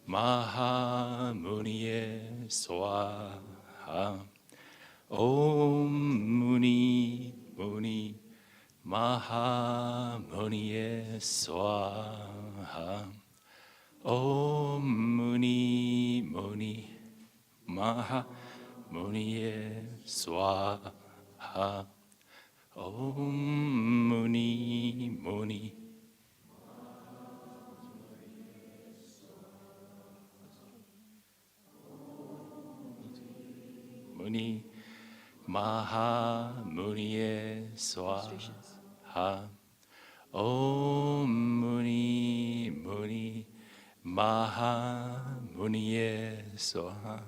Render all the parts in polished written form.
Mahamuniye Swaha. Om Muni Muni Mahamuniye Swaha. Om Muni Muni Mahamuniye Swaha. Om Muni Muni Muni Mahamuniye Swaha. Om Muni Muni Mahamuniye Swaha.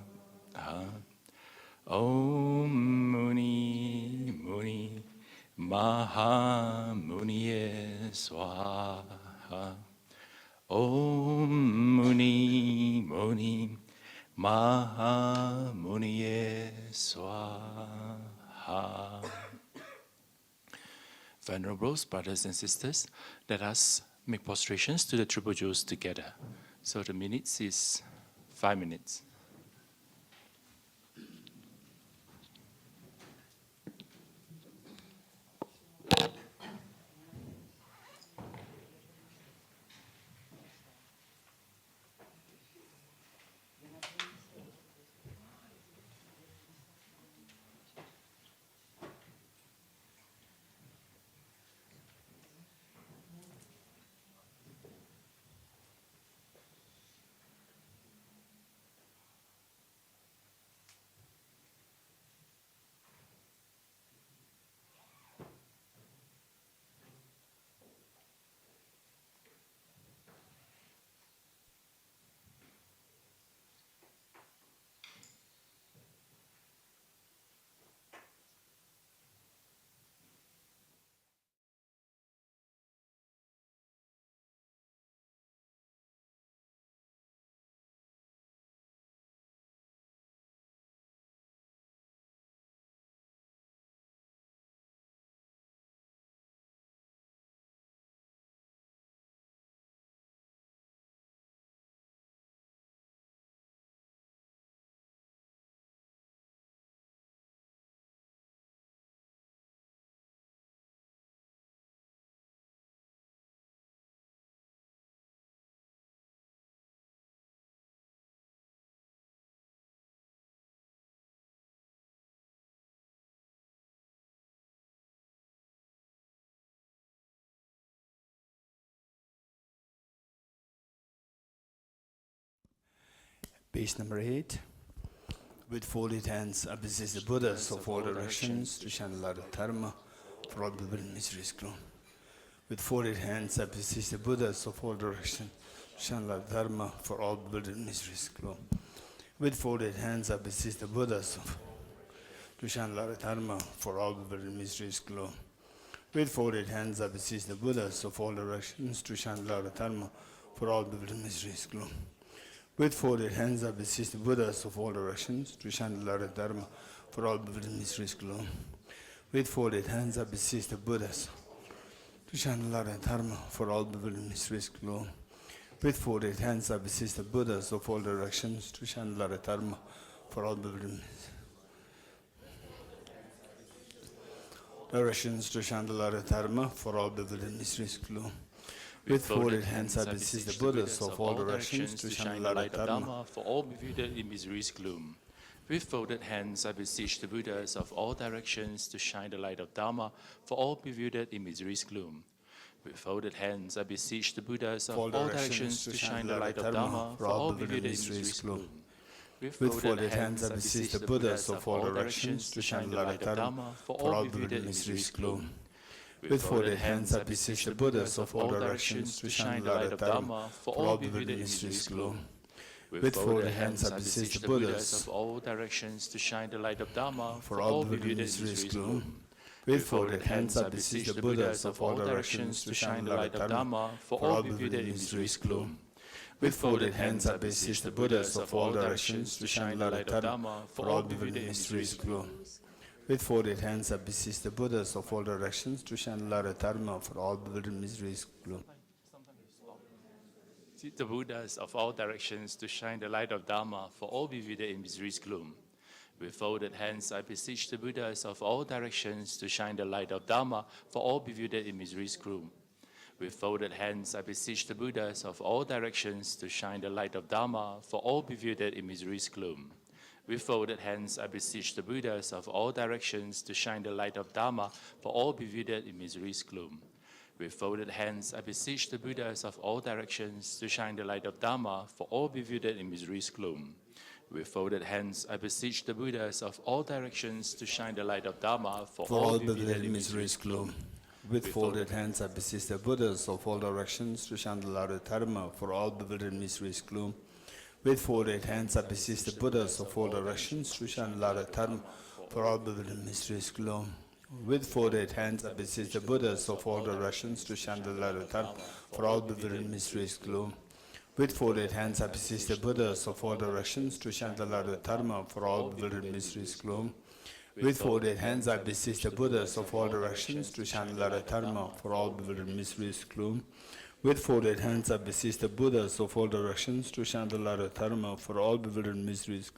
Om Muni Muni Mahamuniye Swaha. Om Muni Muni Mahamuniye Swaha. Venerables, brothers and sisters, let us make prostrations to the Triple Jewels together. So the minutes is 5 minutes. Page number 8. With folded hands, I beseech the Buddhas of all directions to shine the light of Dharma for all bewildered miseries gloom. With folded hands, I beseech the Buddhas of all directions to shine the light of Dharma for all bewildered miseries gloom. With folded hands, I beseech the Buddhas to shine the light of Dharma for all bewildered miseries gloom. With folded hands, I beseech the Buddhas of all directions to shine the light of Dharma for all bewildered miseries gloom. With folded hands, I beseech the Buddhas of all directions to shine the light of Dharma for all bewildered miseries gloom. With folded hands, I beseech the Buddhas to shine the light of Dharma for all bewildered miseries gloom. With folded hands, I beseech the Buddhas of all directions to shine the light of Dharma for all bewildered directions to shine the light of Dharma for all bewildered miseries gloom. With folded hands, I beseech the Buddhas of all directions to shine the light of Dharma for all bewildered in misery's gloom. With folded hands, I beseech the Buddhas of all directions to shine the light of Dharma for all bewildered in misery's gloom. With folded hands, I beseech the Buddhas of all directions to shine the light of Dharma for all bewildered in misery's gloom. With folded hands, I beseech the Buddhas of all directions to shine the light of Dharma for all bewildered in misery's gloom. With folded hands, I beseech the Buddhas of all directions to shine the light of Dharma for all bewildered in misery's gloom. With folded hands, I beseech the Buddhas of all directions to shine the light of Dharma for all bewildered in misery's gloom. With folded hands, I beseech the Buddhas of all directions to shine the light of Dharma for all bewildered in misery's gloom. With folded hands, I beseech the Buddhas of all directions to shine the light of Dharma for all bewildered in misery's gloom. With folded hands, I beseech the Buddhas of all directions to shine the light of Dharma for all bewildered miseries gloom. the Buddhas of all directions to shine the light of Dharma for all bewildered in misery's gloom. With folded hands, I beseech the Buddhas of all directions to shine the light of Dharma for all bewildered in misery's gloom. With folded hands, I beseech the Buddhas of all directions to shine the light of Dharma for all bewildered in misery's gloom. With folded hands, I beseech the Buddhas of all directions to shine the light of Dharma for all bewildered in misery's gloom. With folded hands, I beseech the Buddhas of all directions to shine the light of Dharma for all bewildered in misery's gloom. With folded hands, I beseech the Buddhas of all directions to shine the light of Dharma for all bewildered in misery's gloom. With folded hands, I beseech the Buddhas of all directions to shine the light of Dharma for all bewildered in misery's gloom. With folded hands, I beseech the Buddhas of all directions to shine the light of Dharma for all bewildered in misery's gloom. With folded hands, I beseech the Buddhas of all directions to shine the light of Dharma for all bewildered in misery's gloom. With folded hands, I beseech the Buddhas of all directions to shine the light of Dharma for all bewildered in misery's gloom. With folded hands, I beseech the Buddhas of all directions to shine the light of Dharma for all bewildered in misery's gloom. With folded hands, I beseech the Buddhas of all directions to shine the light of Dharma for all bewildered in misery's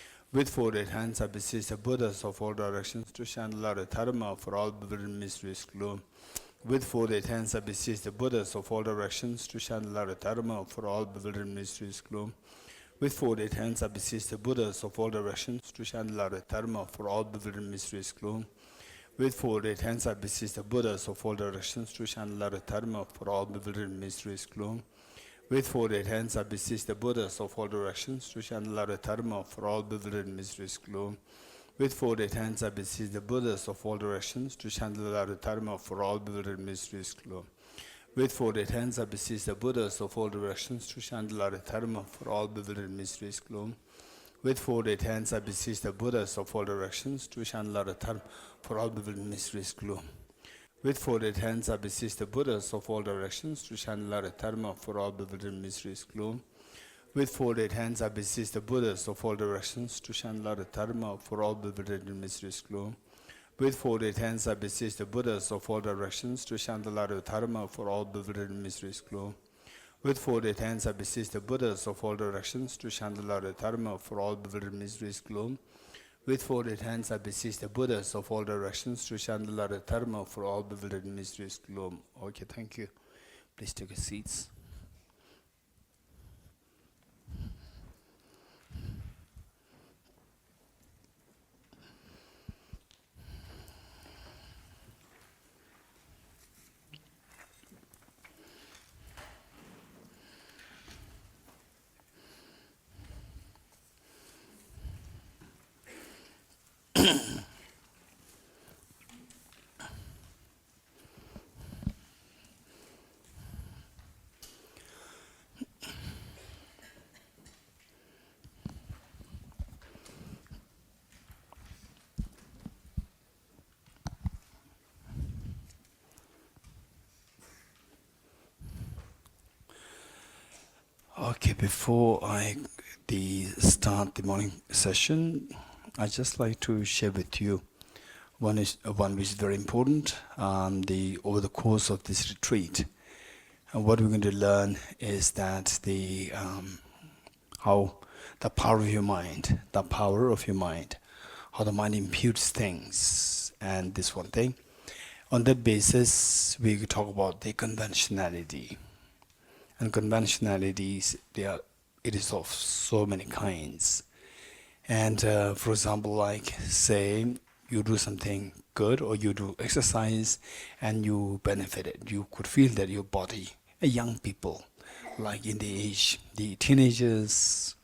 gloom. With folded hands, I beseech the Buddhas of all directions to shine the light of Dharma for all bewildered in misery's gloom. With folded hands, I beseech the Buddhas of all directions to shine the light of Dharma for all bewildered in misery's gloom. With folded hands, I beseech the Buddhas of all directions to shine the light of Dharma for all bewildered in misery's gloom. With folded hands, I beseech the Buddhas of all directions to shine the light of Dharma for all bewildered in misery's gloom. With folded hands, I beseech the Buddhas of all directions to shine the light of Dharma for all bewildered in misery's gloom. With folded hands, I beseech the Buddhas of all directions to shine the light of Dharma for all bewildered in misery's gloom. With folded hands, I beseech the Buddhas of all directions to shine the light of Dharma for all bewildered in misery's gloom. With folded hands, I beseech the Buddhas of all directions to shine the light of Dharma for all bewildered in misery's gloom. With folded hands, I beseech the Buddhas of all directions to shine the light of Dharma for all bewildered in misery's gloom. With folded hands, I beseech the Buddhas of all directions to shine the light of Dharma for all bewildered in misery's gloom. With folded hands, I beseech the Buddhas of all directions to shine the light of Dharma for all bewildered in misery's gloom. With folded hands, I beseech the Buddhas of all directions to shine the light of Dharma for all bewildered in misery's gloom. With folded hands, I beseech the Buddhas of all directions to shine the light of Dharma for all bewildered in misery's gloom. Okay, thank you. Please take your seats. Okay, before I start the morning session, I'd just like to share with you one which is very important over the course of this retreat. And what we're going to learn is that how the power of your mind, how the mind imputes things, and this one thing. On that basis, we talk about the conventionality. And conventionalities, it is of so many kinds. And for example, like say you do something good or you do exercise and you benefited. You could feel that your body, young people, like in the teenagers,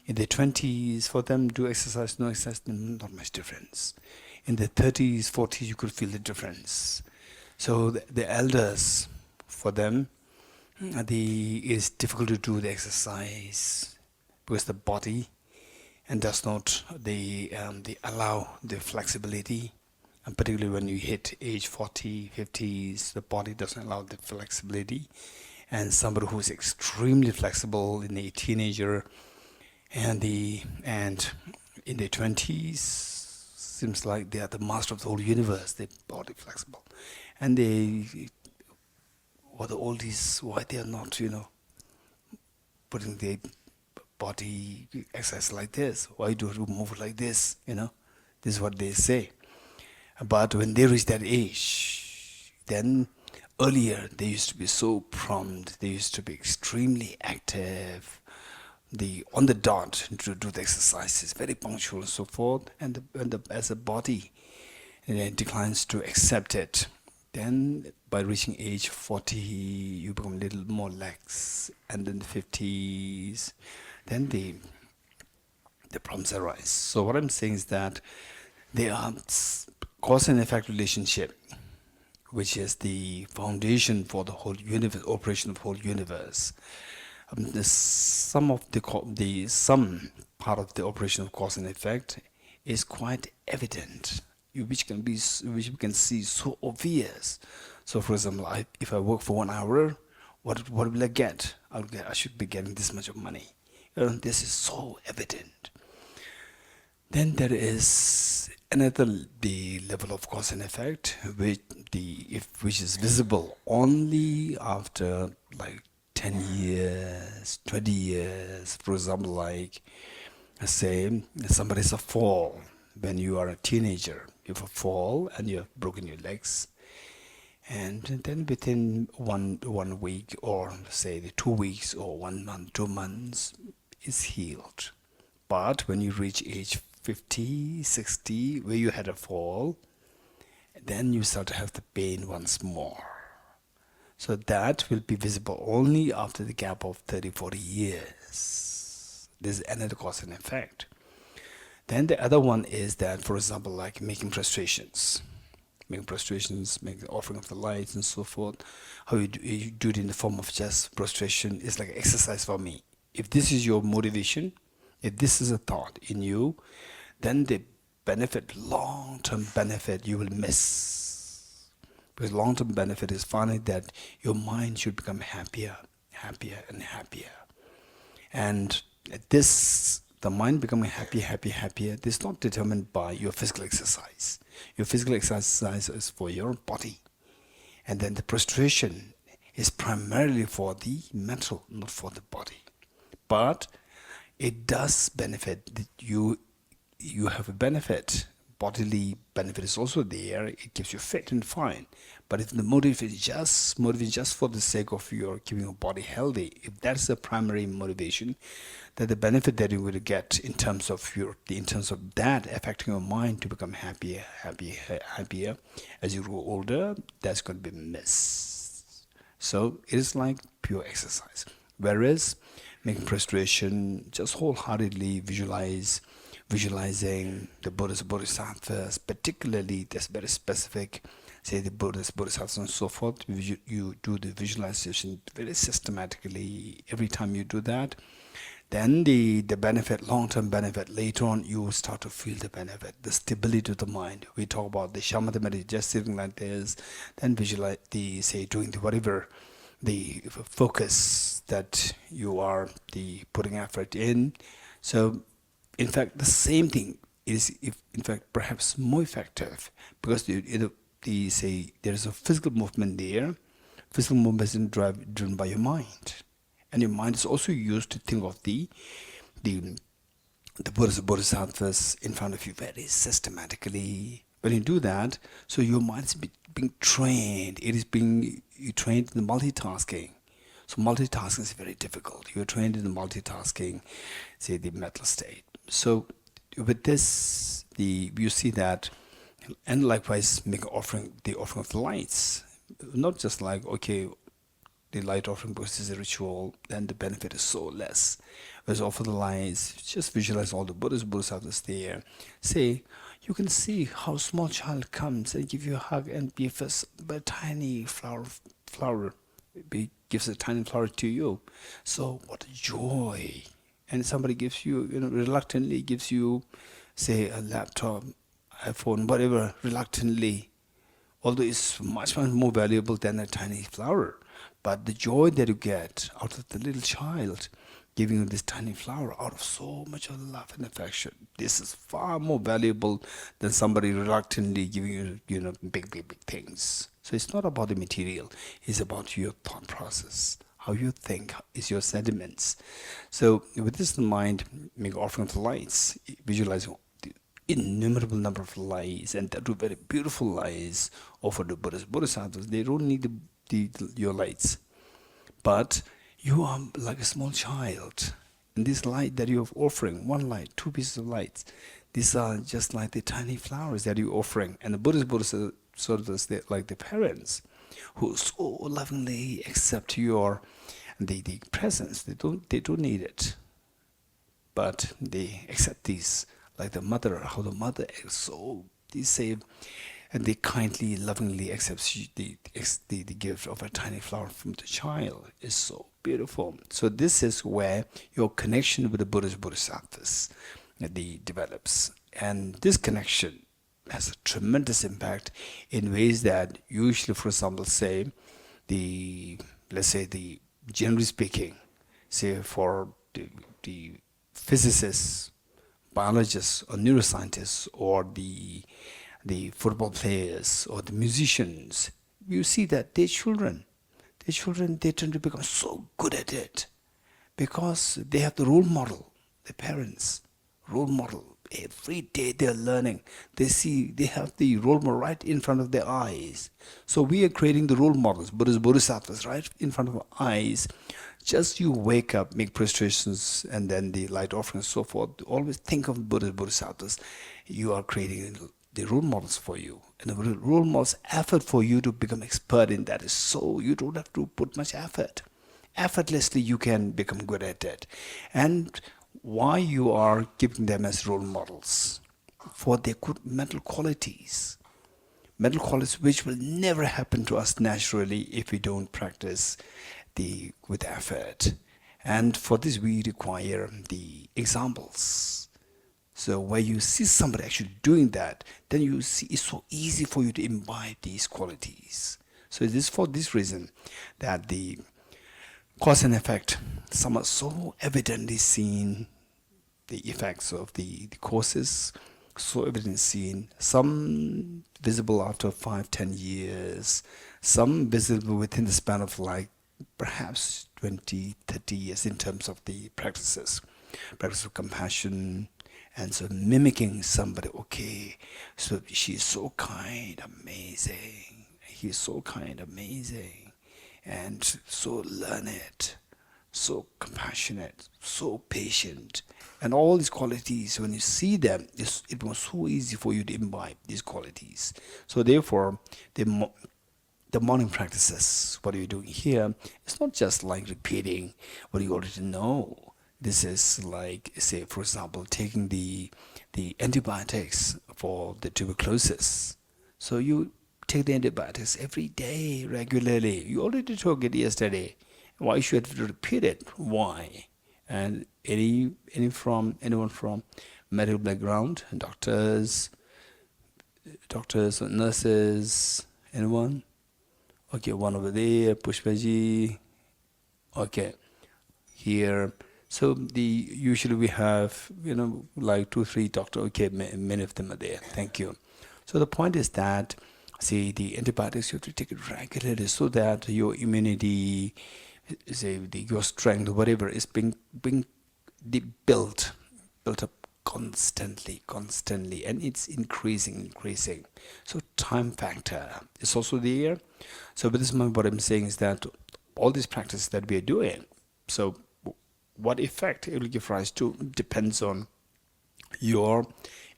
in their 20s, for them do exercise, no exercise, not much difference. In the 30s, 40s, you could feel the difference. So the elders, for them, it is difficult to do the exercise because the body and does not allow the flexibility, and particularly when you hit age 40, 50s, the body doesn't allow the flexibility. And somebody who is extremely flexible in a teenager and in their 20s seems like they are the master of the whole universe. Their body flexible, and they. Or the oldies, why they are not, putting the body exercise like this? Why do you move like this? This is what they say. But when they reach that age, then earlier they used to be so prompt, they used to be extremely active, on the dot to do the exercises, very punctual and so forth. And as a body it declines to accept it, then by reaching age 40, you become a little more lax, and in the 50s, then the problems arise. So what I'm saying is that there are cause and effect relationship, which is the foundation for the whole universe, operation of the whole universe. Some part of the operation of cause and effect is quite evident, which we can see so obvious. So, for example, if I work for 1 hour, what will I get? I should be getting this much of money. This is so evident. Then there is another the level of cause and effect, which is visible only after like 10 years, 20 years. For example, like say somebody's a fall when you are a teenager. You have a fall and you have broken your legs, and then within one week, or say the 2 weeks, or 1 month, 2 months, it's healed. But when you reach age 50, 60, where you had a fall, then you start to have the pain once more. So that will be visible only after the gap of 30, 40 years. This is another cause and effect. Then the other one is that, for example, like making prostrations, making offering of the lights and so forth. How you do it in the form of just prostration is like exercise for me. If this is your motivation, if this is a thought in you, then the benefit, long-term benefit, you will miss. Because long-term benefit is finally that your mind should become happier, happier and happier. And the mind becoming happier, this is not determined by your physical exercise. Your physical exercise is for your body. And then the prostration is primarily for the mental, not for the body. But it does benefit you have a benefit. Bodily benefit is also there. It keeps you fit and fine. But if the motive is just for the sake of your keeping your body healthy, if that's the primary motivation, then the benefit that you will get in terms of that affecting your mind to become happier as you grow older, that's going to be missed. So it is like pure exercise. Whereas making prostration, just wholeheartedly visualizing the Buddhas, Bodhisattvas, particularly that's very specific, say the Buddhas, Bodhisattvas and so forth, you do the visualization very systematically. Every time you do that, then the benefit, long-term benefit, later on you will start to feel the benefit, the stability of the mind. We talk about the shamatha meditation, just sitting like this, then visualize doing whatever the focus that you are putting effort in. So in fact, the same thing is, in fact, perhaps more effective, because there is a physical movement there. Physical movement is driven by your mind, and your mind is also used to think of the Buddhas, Bodhisattvas in front of you very systematically. When you do that, so your mind is being trained. It is being trained in the multitasking. So multitasking is very difficult. You're trained in the multitasking, say the mental state. So with this, you see that, and likewise make the offering of the lights. Not just like, okay, the light offering because it's a ritual, then the benefit is so less. Whereas offer the lights, just visualize all the Buddhas, Bodhisattvas there. Say, you can see how a small child comes and give you a hug and gives a tiny flower. Gives a tiny flower to you. So what a joy. And somebody gives you, reluctantly gives you, say, a laptop, iPhone, whatever, reluctantly. Although it's much, much more valuable than a tiny flower. But the joy that you get out of the little child giving you this tiny flower out of so much of love and affection, this is far more valuable than somebody reluctantly giving you, big things. So it's not about the material, it's about your thought process, how you think is your sentiments. So with this in mind, make offering of the lights, visualizing the innumerable number of lights, and that are very beautiful lights offered to Buddhas. Bodhisattvas, they don't need your lights, but you are like a small child. And this light that you're offering, one light, two pieces of lights, these are just like the tiny flowers that you're offering. And the Bodhisattvas, they're like the parents who so lovingly accept your the presence. They don't need it, but they accept these, like the mother, how the mother is so, they say, and they kindly, lovingly accepts the gift of a tiny flower from the child is so beautiful. So this is where your connection with the Buddhas, Bodhisattvas develops. And this connection has a tremendous impact in ways that usually, for example, say, let's say generally speaking, say for the physicists, biologists, or neuroscientists, or the football players, or the musicians, you see that their children, they tend to become so good at it because they have the role model, the parents, role model. Every day they're learning. They have the role model right in front of their eyes. So we are creating the role models, Buddhas, Bodhisattvas, right in front of our eyes. Just you wake up, make prostrations, and then the light offering and so forth. Always think of Buddhas, Bodhisattvas. You are creating the role models for you. And the role models effort for you to become expert in that is so you don't have to put much effort. Effortlessly you can become good at it. And why you are keeping them as role models? For their good mental qualities. Mental qualities which will never happen to us naturally if we don't practice with effort. And for this we require the examples. So where you see somebody actually doing that, then you see it's so easy for you to imbibe these qualities. So it is for this reason that the cause and effect, some are so evidently seen, the effects of the causes, so evidently seen, some visible after 5-10 years, some visible within the span of like perhaps 20-30 years in terms of the practice of compassion, and so mimicking somebody. Okay, so she's so kind, amazing, he's so kind, amazing, and so learned, so compassionate, so patient, and all these qualities, when you see them, it was so easy for you to imbibe these qualities. So therefore, the morning practices, what are you doing here, it's not just like repeating what you already know. This is like, say, for example, taking the antibiotics for the tuberculosis. So you take the antibiotics every day, regularly. You already took it yesterday. Why should you repeat it? Why? And anyone from medical background, doctors, nurses, anyone? Okay, one over there, Pushpaji. Okay, here. So usually we have, like 2-3 doctors. Okay, many of them are there. Thank you. So the point is that, see, the antibiotics, you have to take it regularly so that your immunity, say, your strength, whatever, is being built up constantly, and it's increasing. So time factor is also there. So with this, what I'm saying is that all these practices that we are doing, so what effect it will give rise to depends on your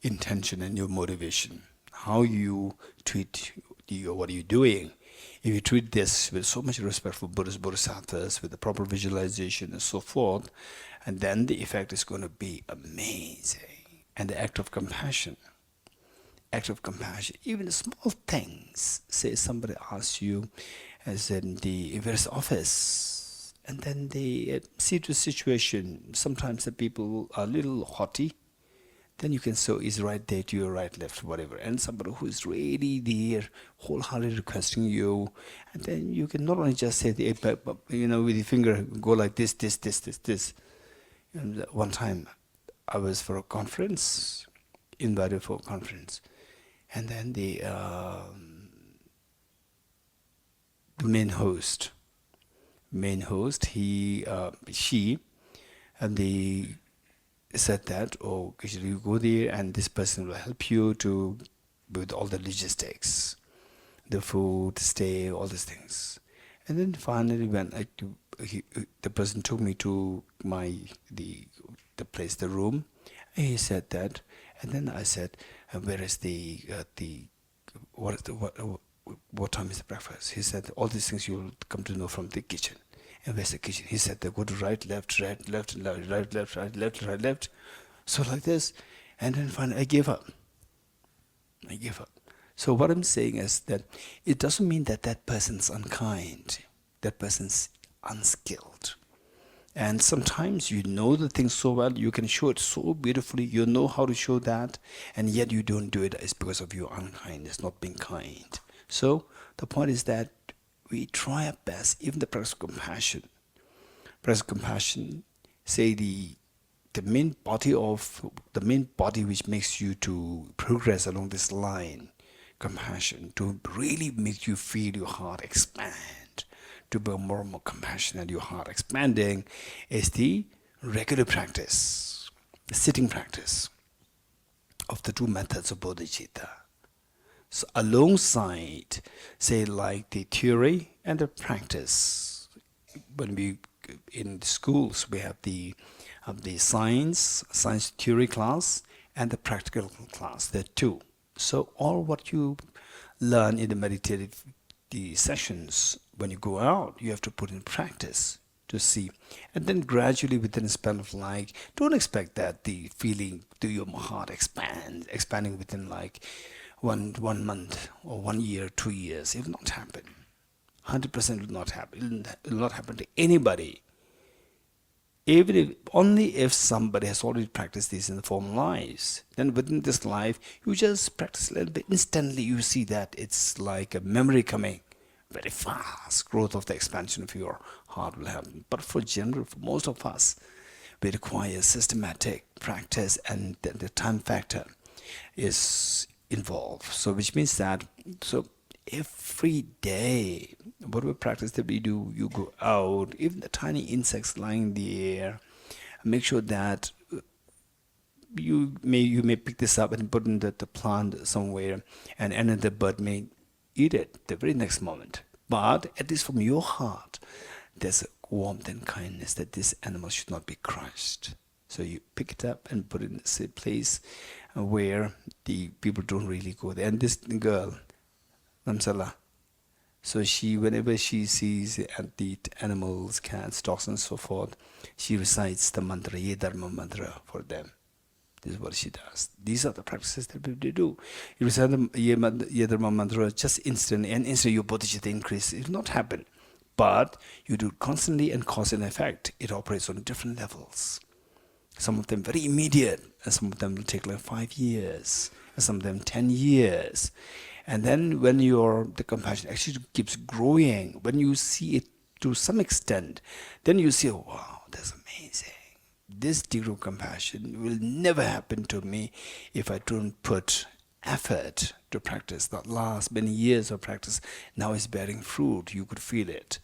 intention and your motivation, how you treat what are you doing. If you treat this with so much respect for Buddhas, Bodhisattvas, with the proper visualization and so forth, and then the effect is going to be amazing. And the act of compassion, even the small things. Say somebody asks you, as in the various office, and then they see the situation. Sometimes the people are a little haughty. Then you can show is right there to your right, left, whatever. And somebody who is really there, wholeheartedly requesting you, and then you can not only just say with the finger, go like this. And one time, I was for a conference, invited for a conference, and then the main host, main host, she, and they said that, oh, Geshe, you go there and this person will help you to with all the logistics, the food, stay, all these things. And then finally, when the person took me to the place, the room, and he said that, and then I said, where is what time is the breakfast? He said, all these things you'll come to know from the kitchen. And where's the kitchen? He said, they go to right, left, right, left, right, left, right, left, right, left. So like this. And then finally, I gave up. So what I'm saying is that it doesn't mean that that person's unkind. That person's unskilled. And sometimes you know the thing so well, you can show it so beautifully, you know how to show that, and yet you don't do it. It's because of your unkindness, not being kind. So the point is that we try our best, even the practice of compassion. Practice of compassion, say the main body which makes you to progress along this line, compassion, to really make you feel your heart expand, to be more and more compassionate, your heart expanding, is the regular practice, the sitting practice of the two methods of bodhicitta. So alongside, say, like the theory and the practice, when we in schools we have the science theory class and the practical class. There are two. So all what you learn in the meditative sessions, when you go out, you have to put in practice to see. And then gradually within a span of like, don't expect that the feeling to your heart expanding within like one month or 1 year, 2 years. It will not happen. 100% will not happen. It will not happen to anybody. Only if somebody has already practiced this in the former lives. Then within this life, you just practice a little bit. Instantly you see that it's like a memory coming. Very fast growth of the expansion of your heart will happen. But for most of us, we require systematic practice, and the time factor is involved. So which means that, so every day, whatever practice that we do, you go out, even the tiny insects lying in the air, make sure that you may pick this up and put in the plant somewhere, and another bird may eat it the very next moment. But at least from your heart, there's a warmth and kindness that this animal should not be crushed. So you pick it up and put it in a place where the people don't really go there. And this girl, Dharamsala, so whenever she sees the animals, cats, dogs and so forth, she recites the mantra, Ye Dharma mantra for them. This is what she does. These are the practices that we do. You recite the Ye Dharma mantra just instantly, and instantly your bodhicitta increase. It will not happen. But you do it constantly, and cause and effect. It operates on different levels. Some of them very immediate, and some of them will take like 5 years, and some of them 10 years. And then when the compassion actually keeps growing, when you see it to some extent, then you see, oh, wow, that's amazing. This degree of compassion will never happen to me if I don't put effort to practice. That last many years of practice now is bearing fruit. You could feel it.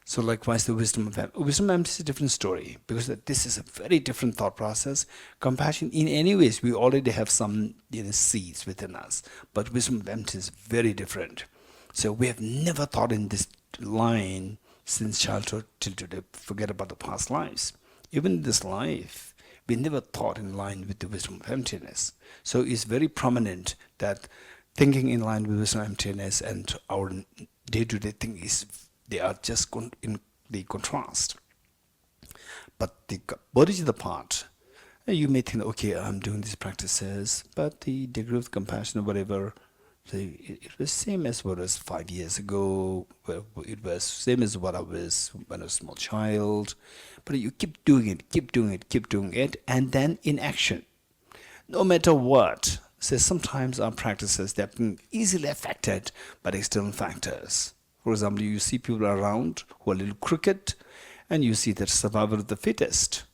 So likewise, the wisdom of emptiness. Wisdom of emptiness is a different story, because this is a very different thought process. Compassion, in any ways, we already have some seeds within us, but wisdom of emptiness is very different. So we have never thought in this line since childhood till today. Forget about the past lives. Even in this life, we never thought in line with the wisdom of emptiness. So it's very prominent that thinking in line with wisdom of emptiness and our day-to-day thing they are just in the contrast. But the bodhicitta part, you may think, okay, I'm doing these practices, but the degree of compassion or whatever, it was same as what was 5 years ago. It was same as what I was when I was a small child. But you keep doing it, and then in action, no matter what. So sometimes our practices, they're easily affected by external factors. For example, you see people around who are a little crooked, and you see that survival of the fittest.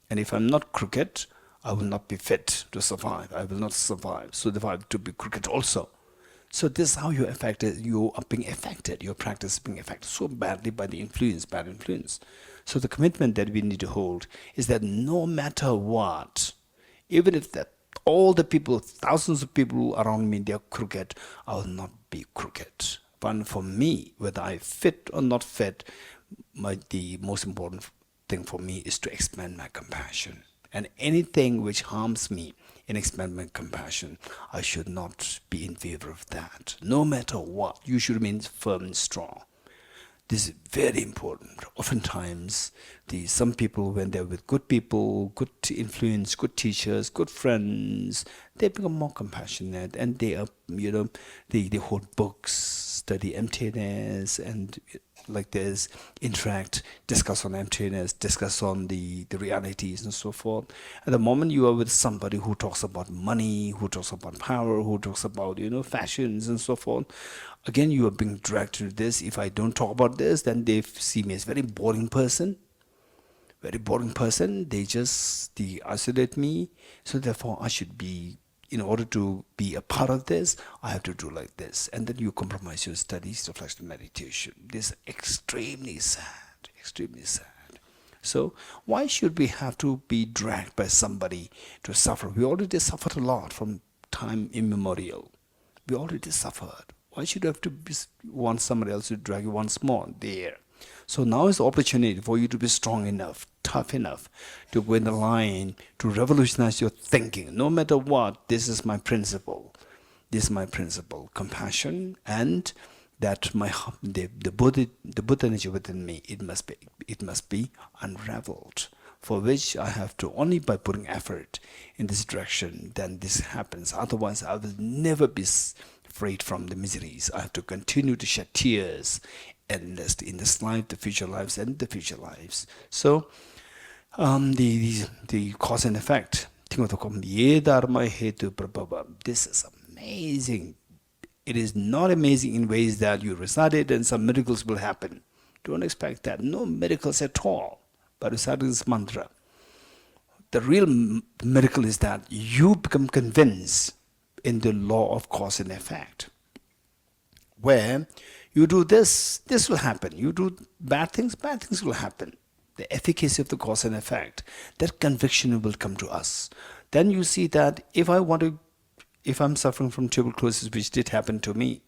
And if I'm not crooked, I will not be fit to survive. I will not survive. So I have to be crooked also. So this is how you're affected. You are being affected. Your practice is being affected so badly by the influence, bad influence. So the commitment that we need to hold is that no matter what, even if that all the people, thousands of people around me, they're crooked, I will not be crooked. But for me, whether I fit or not fit, the most important thing for me is to expand my compassion. And anything which harms me in expanding my compassion, I should not be in favor of that. No matter what, you should remain firm and strong. This is very important. Oftentimes, some people, when they're with good people, good influence, good teachers, good friends, they become more compassionate, and they are, they hold books, study emptiness, and like this, interact, discuss on emptiness, discuss on the realities and so forth. At the moment you are with somebody who talks about money, who talks about power, who talks about, fashions and so forth, again you are being dragged to this. If I don't talk about this, then they see me as a very boring person. They isolate me. So therefore I should be, in order to be a part of this, I have to do like this. And then you compromise your studies, reflection, meditation. This is extremely sad, extremely sad. So why should we have to be dragged by somebody to suffer? We already suffered a lot from time immemorial. We already suffered. Why should you have to want somebody else to drag you once more there? So now is the opportunity for you to be strong enough, tough enough, to go in the line, to revolutionize your thinking. No matter what, this is my principle. This is my principle. Compassion, and that the Buddha nature within me, it must be unraveled. For which I have to, only by putting effort in this direction, then this happens. Otherwise, I will never be freed from the miseries. I have to continue to shed tears endless in this life, the future lives, and the future lives. So, the cause and effect. This is amazing. It is not amazing in ways that you recite it and some miracles will happen. Don't expect that. No miracles at all. But reciting this mantra. The real miracle is that you become convinced in the law of cause and effect. Where you do this, this will happen. You do bad things will happen. The efficacy of the cause and effect, that conviction will come to us. Then you see that if I'm suffering from tuberculosis, which did happen to me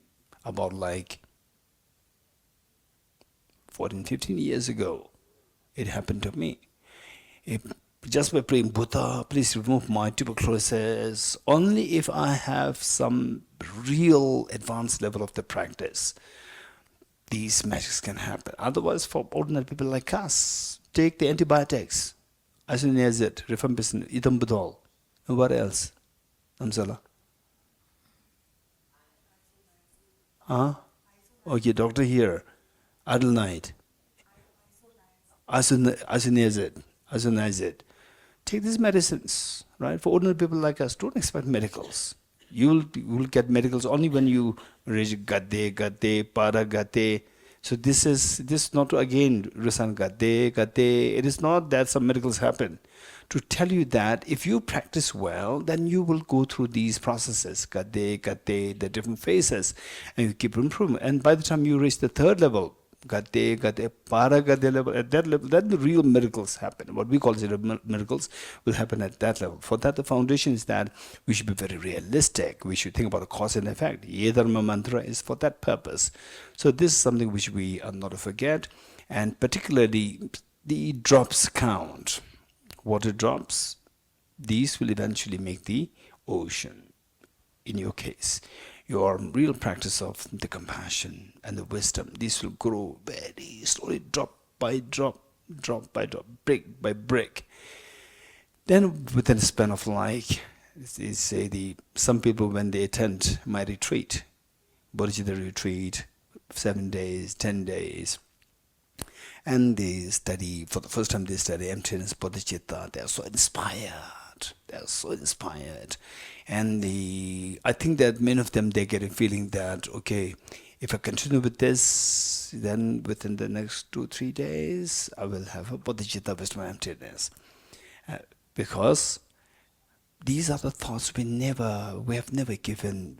about 14, 15 years ago, it happened to me. Just by praying, Buddha, please remove my tuberculosis, only if I have some real advanced level of the practice, these magics can happen. Otherwise, for ordinary people like us, take the antibiotics, isoniazid, rifampicin, ethambutol. What else? Dharamsala. Okay, doctor here. Adelnite. Isoniazid. Take these medicines, right? For ordinary people like us, don't expect miracles. You will get miracles only when you reach gate, para gate. So this is not to again recite gate. It is not that some miracles happen. To tell you that if you practice well, then you will go through these processes, gate, the different phases, and you keep improving. And by the time you reach the third level, gate, para gate level, at that level, then the real miracles happen. What we call miracles will happen at that level. For that, the foundation is that we should be very realistic. We should think about the cause and effect. Ye-dharma mantra is for that purpose. So this is something which we are not to forget, and particularly the drops count. Water drops, these will eventually make the ocean. In your case, your real practice of the compassion and the wisdom, these will grow very slowly, drop by drop, brick by brick. Then within a span of some people, when they attend my retreat, Bodhisattva retreat, 7 days, 10 days, and they study, for the first time they study emptiness, bodhicitta. They are so inspired. And I think that many of them, they get a feeling that, okay, if I continue with this, then within the next 2-3 days, I will have a bodhicitta, wisdom, emptiness. Because these are the thoughts we have never given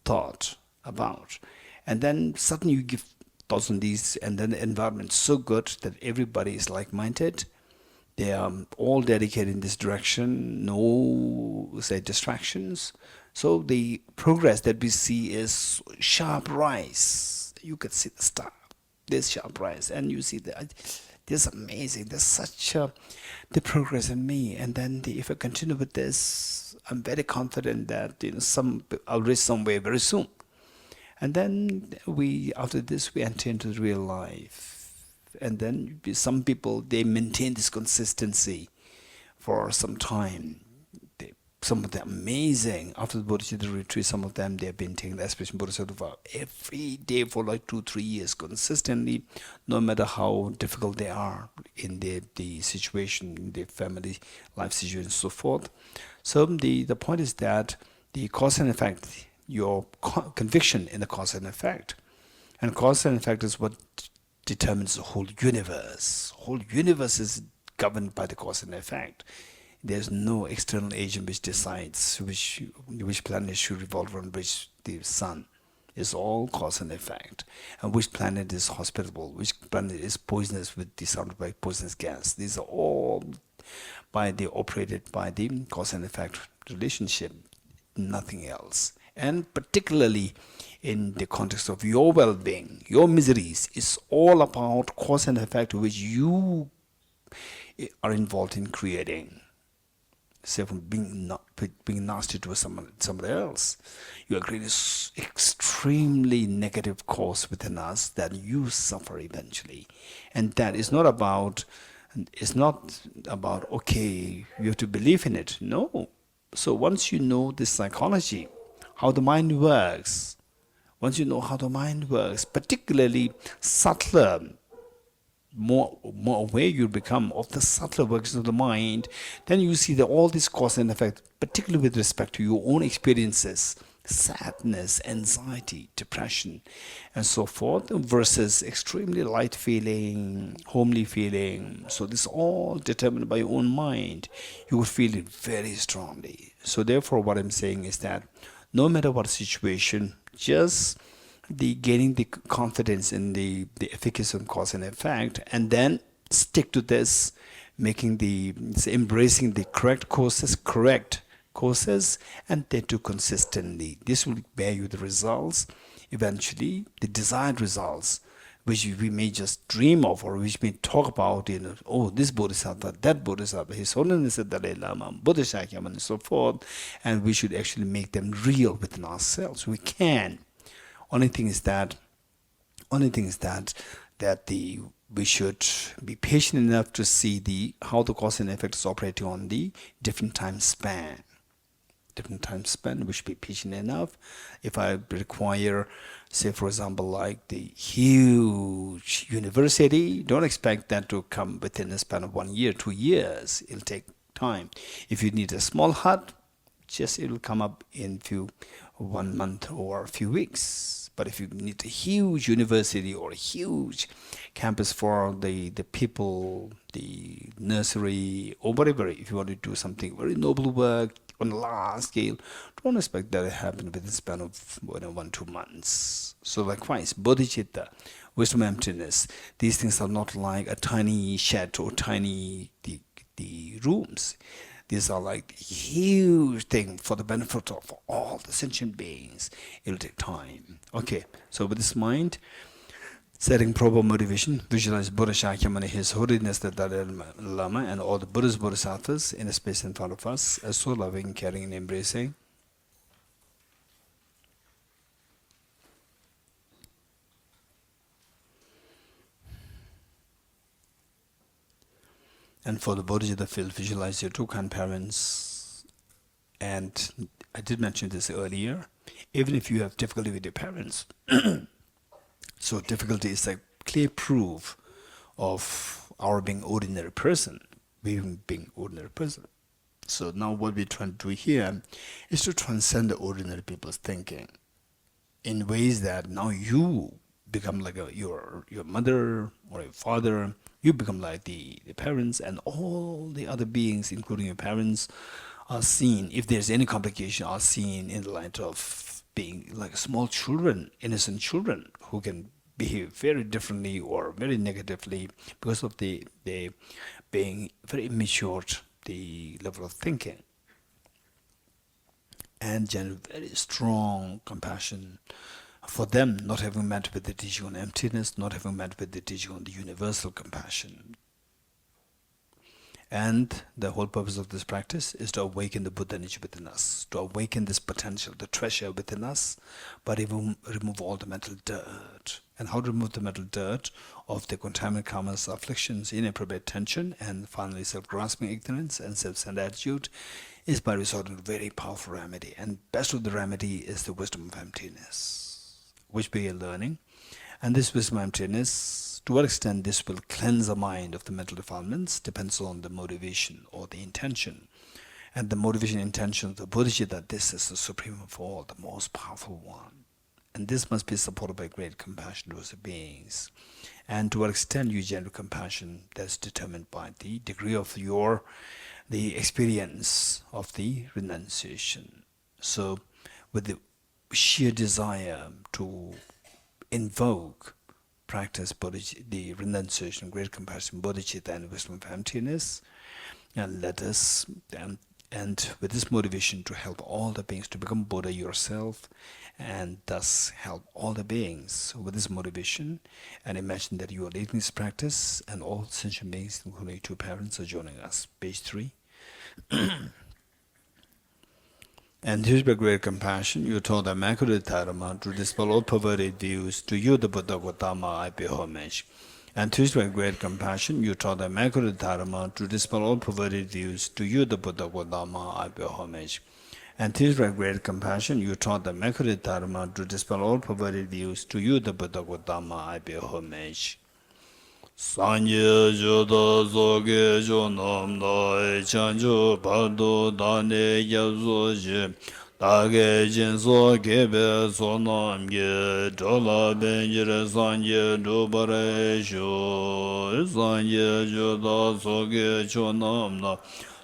thought. about. And then suddenly you give thoughts on these, and then the environment's so good that everybody is like-minded. They are all dedicated in this direction, no, say, distractions. So the progress that we see is sharp rise. You could see the star, this sharp rise, and you see that this is amazing. There's such the progress in me, and then if I continue with this, I'm very confident that I'll reach somewhere very soon. And then after this, we enter into real life. And then some people, they maintain this consistency for some time. Some of them amazing. After the Bodhisattva retreat, some of them, they have been taking the aspiration Bodhisattva every day for like 2-3 years consistently, no matter how difficult they are in the situation, in their family life situation and so forth. So the point is that the cause and effect, your conviction in the cause and effect. And cause and effect is what determines the whole universe. Whole universe is governed by the cause and effect. There's no external agent which decides which planet should revolve around which the sun. It's all cause and effect. And which planet is hospitable, which planet is poisonous surrounded by poisonous gas. These are all operated by the cause and effect relationship, nothing else. And particularly in the context of your well-being, your miseries, is all about cause and effect which you are involved in creating. Say, from being nasty to somebody else, you are creating extremely negative cause within us that you suffer eventually. And that is not about, okay, you have to believe in it. No. So once you know this psychology, how the mind works, particularly subtler, more aware you become of the subtler workings of the mind, then you see that all this cause and effect, particularly with respect to your own experiences, sadness, anxiety, depression, and so forth, versus extremely light feeling, homely feeling. So this is all determined by your own mind. You will feel it very strongly. So therefore, what I'm saying is that no matter what situation, just gaining the confidence in the efficacy of cause and effect, and then stick to this, embracing the correct courses, and then to consistently. This will bear you the results, eventually, the desired results, which we may just dream of, or which we may talk about in, this Bodhisattva, that Bodhisattva, His Holiness the Dalai Lama, Buddha Shakyamuni, and so forth, and we should actually make them real within ourselves. We can. Only thing is that we should be patient enough to see how the cause and effect is operating on the different time span. We should be patient enough. If I require, say for example, like the huge university, don't expect that to come within a span of 1 year, 2 years. It'll take time. If you need a small hut, it will come up in 1 month or a few weeks. But if you need a huge university or a huge campus for the people, the nursery, or whatever, if you want to do something very noble work on a large scale, don't expect that to happen within the span of 1-2 months. So likewise, bodhicitta, wisdom, emptiness, these things are not like a tiny shed or tiny the rooms. These are like huge thing for the benefit of all the sentient beings. It'll take time. Okay, so with this mind, setting proper motivation, visualize Buddha Shakyamuni, His Holiness the Dalai Lama, and all the Buddhas, Bodhisattvas in the space in front of us, as so loving, caring, and embracing. And for the Bodhisattva field, visualize your two kind parents. And I did mention this earlier. Even if you have difficulty with your parents, so difficulty is a clear proof of our being ordinary person, being ordinary person. So now what we're trying to do here is to transcend the ordinary people's thinking in ways that now you become like your mother or your father. You become like the parents, and all the other beings, including your parents, are seen, if there's any complication, are seen in the light of being like small children, innocent children, who can behave very differently or very negatively because of they being very immature, the level of thinking, and generate very strong compassion for them, not having met with the teaching on emptiness, not having met with the teaching on the universal compassion. And the whole purpose of this practice is to awaken the Buddha energy within us, to awaken this potential, the treasure within us, but even remove all the mental dirt. And how to remove the mental dirt of the contaminant karmas, afflictions, inappropriate tension, and finally self-grasping ignorance and self-centered attitude is by resorting to a very powerful remedy. And best of the remedy is the wisdom of emptiness, which we are learning. And this wisdom of emptiness, to what extent this will cleanse the mind of the mental defilements depends on the motivation or the intention. And the motivation and intention of the Bodhisattva, that this is the supreme of all, the most powerful one. And this must be supported by great compassion towards the beings. And to what extent you generate compassion, that's determined by the degree of the experience of the renunciation. So with the sheer desire to invoke, practice the renunciation, great compassion, bodhicitta, and wisdom of emptiness, and let us, and with this motivation to help all the beings to become Buddha yourself, and thus help all the beings with this motivation, and imagine that you are leading this practice, and all sentient beings, including two parents, are joining us. Page 3. And here's by great compassion, you taught the Immaculate Dharma to dispel all perverted views. To you, the Buddha Gautama, I pay homage. And here's by great compassion, you taught the Immaculate Dharma to dispel all perverted views. To you, the Buddha Gautama, I pay homage. And here's by great compassion, you taught the Immaculate Dharma to dispel all perverted views. To you, the Buddha Gautama, I pay homage. Sanye jodo zoge jonam dai chanjo pardo dane yazo je dage jinso kebe sonam ge dola benjire sanye dobare sho sanye jodo zoge jonam na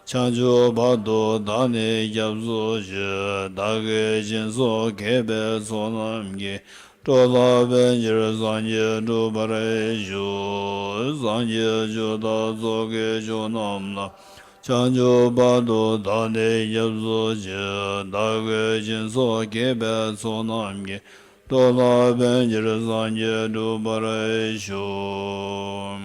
chanjo pardo dane yazo je dage jinso kebe sonam ge Tola benjir sanje do bare jo sanje jo da zoge jo namna chanjo bado dane yabzo je dage jinso kebe sonamge tola benjir sanje do bare jo.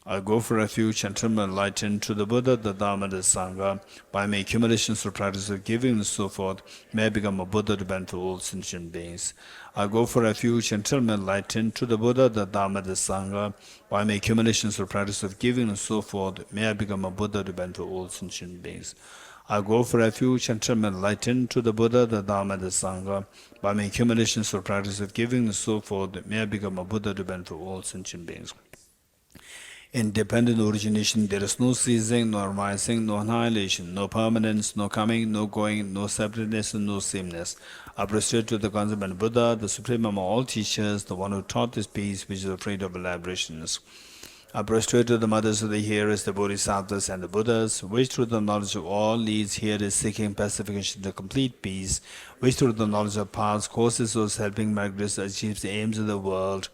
I go for refuge and turn my light into the Buddha, the Dhamma, the Sangha. By my accumulations for practice of giving and so forth, may I become a Buddha to benefit all sentient beings. I go for refuge and turn my light into the Buddha, the Dhamma, the Sangha. By my accumulations for practice of giving and so forth, may I become a Buddha to benefit all sentient beings. I go for refuge and turn my light into the Buddha, the Dhamma, the Sangha. By my accumulations for practice of giving and so forth, may I become a Buddha to benefit all sentient beings. Independent origination, there is no ceasing, no arising, no annihilation, no permanence, no coming, no going, no separateness, and no sameness. I prostrate to the consummate Buddha, the supreme among all teachers, the one who taught this peace, which is afraid of elaborations. I prostrate to the mothers of the hearers, the Bodhisattvas and the Buddhas, which through the knowledge of all leads hearers seeking pacification to complete peace, which through the knowledge of paths causes those helping migrants achieve the aims of the world.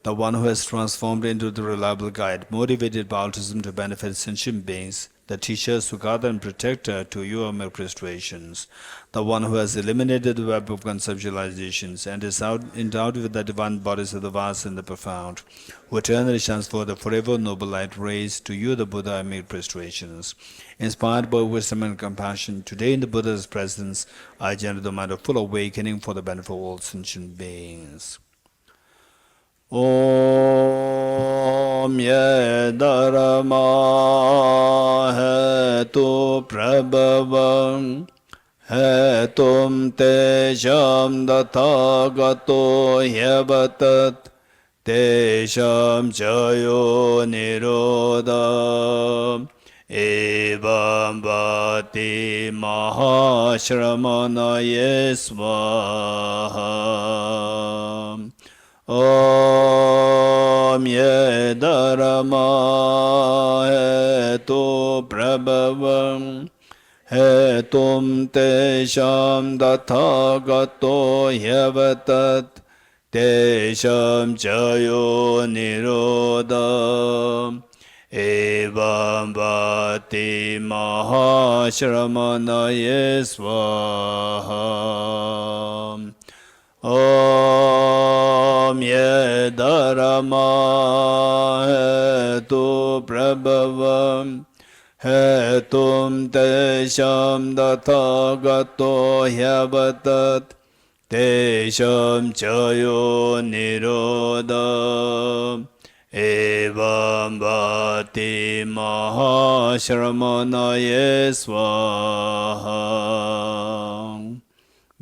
The one who has transformed into the reliable guide, motivated by altruism to benefit sentient beings, the teachers who guard and protect her, to you are my prostrations. The one who has eliminated the web of conceptualizations and is endowed with the divine bodies of the vast and the profound, who eternally shines for the forever noble light rays, to you the Buddha I make prostrations. Inspired by wisdom and compassion, today in the Buddha's presence, I generate the mind of full awakening for the benefit of all sentient beings. Om ye dharma hetu prabhavam hetum tesham dathagato yevatat tesham chayo nirodha evam bhati mahashramana yesvaha. Om ye dharma hetu prabhavam Hetum tesham dathagato yavatat tesham chayo nirodha evam bhati mahashramanaye swaha Om ye dharma hetu prabhavam hetum tesham dathagato hyavatat tesham chayo nirodha evam bhati mahashramanaye swaha.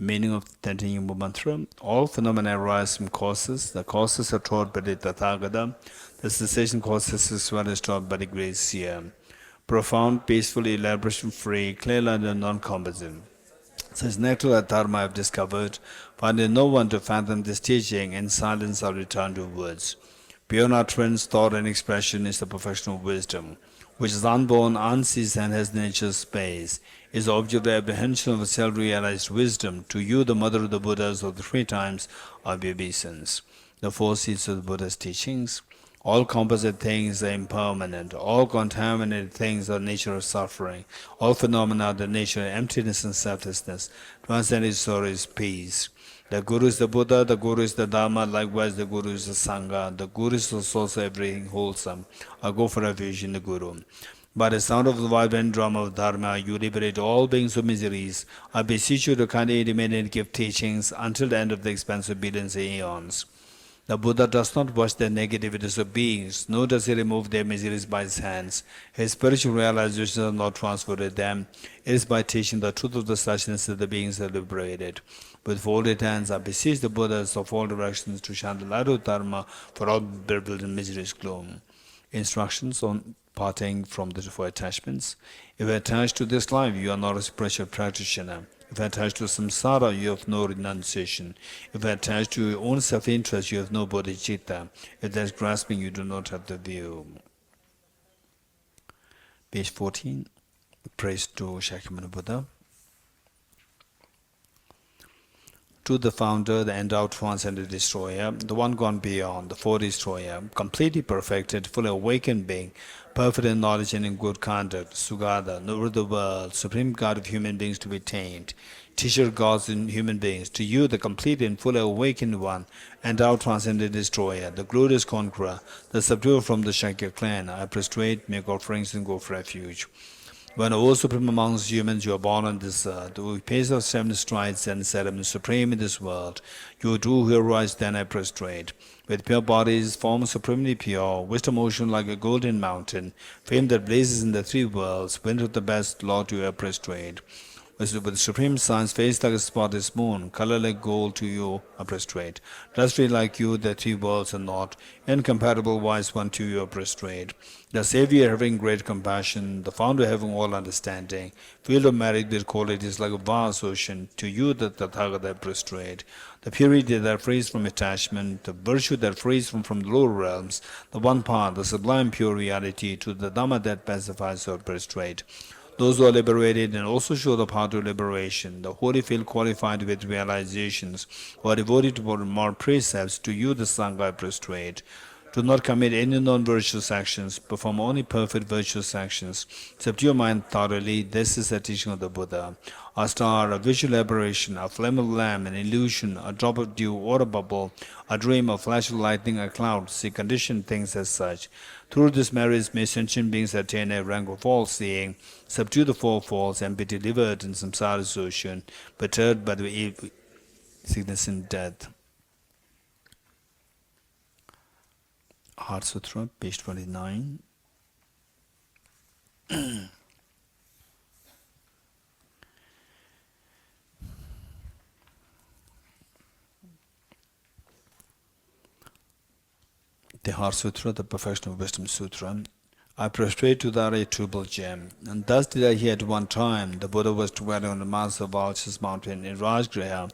Meaning of the chanting mantra: all phenomena arise from causes. The causes are taught by the Tathagata. The cessation causes as well as taught by the great seer. Profound, peaceful, elaboration-free, clear-eyed and non-combative. Such nectar of dharma I have discovered, finding no one to fathom this teaching, in silence I return to words. Beyond utterance, thought and expression is the perfection of wisdom, which is unborn, unceased and has nature's space, is the object of apprehension of self-realized wisdom. To you, the mother of the Buddhas of the three times of obeisance. The four seats of the Buddha's teachings. All composite things are impermanent. All contaminated things are the nature of suffering. All phenomena are the nature of emptiness and selflessness. Transcendent soul is peace. The Guru is the Buddha, the Guru is the Dharma, likewise the Guru is the Sangha. The Guru is also everything wholesome. I go for refuge in the Guru. By the sound of the vibrant drum of Dharma, you liberate all beings of miseries. I beseech you to kindly remain and give teachings until the end of the expansive billions of eons. The Buddha does not watch the negativities of beings, nor does he remove their miseries by his hands. His spiritual realizations are not transferred to them. It is by teaching the truth of the suchness that the beings are liberated. With folded hands, I beseech the Buddhas of all directions to shine the light of Dharma for all bewildered and misery's gloom. Instructions on parting from the four attachments. If attached to this life, you are not a spiritual practitioner. If attached to samsara, you have no renunciation. If attached to your own self-interest, you have no bodhicitta. If there is grasping, you do not have the view. Page 14. Praise to Shakyamuni Buddha. To the founder, the endowed transcendent destroyer, the one gone beyond, the four destroyer, completely perfected, fully awakened being, perfect in knowledge and in good conduct, Sugata, knower of the world, supreme God of human beings to be tamed, teacher gods in human beings, to you, the complete and fully awakened one, endowed transcendent destroyer, the glorious conqueror, the subduer from the Shakya clan, I prostrate, make offerings and go for refuge. When, O Supreme amongst humans, you are born on this earth, who pays of 7 strides and ceremony supreme in this world, you do who arise, then I prostrate. With pure bodies, form supremely pure, wisdom ocean like a golden mountain, fame that blazes in the three worlds, wind of the best, Lord, to you I prostrate. With supreme science, face like a spotless moon, color like gold, to you I prostrate. Dusty like you, the three worlds are not, incomparable wise one, to you I prostrate. The Savior having great compassion, the Founder having all understanding, field of merit with qualities like a vast ocean, to you the Tathagata I prostrate. The purity that frees from attachment, the virtue that frees from the lower realms, the one path, the sublime pure reality, to the Dhamma that pacifies, so I prostrate. Those who are liberated and also show the path to liberation, the holy feel qualified with realizations, who are devoted to more precepts, to you the Sangha I prostrate. Do not commit any non-virtuous actions, perform only perfect virtuous actions. Subdue your mind thoroughly, this is the teaching of the Buddha. A star, a visual aberration, a flame of lamp, an illusion, a drop of dew or a bubble, a dream, a flash of lightning, a cloud, see conditioned things as such. Through this marriage may sentient beings attain a rank of all-seeing, subdue the four faults, and be delivered in samsara's ocean, perturbed by the sickness and death. Heart Sutra, page 29. The Heart Sutra, the Perfection of Wisdom Sutra. I prostrate to the irretrievable gem. And thus did I hear at one time the Buddha was dwelling on the mass of Vulture's mountain in Rajgriha,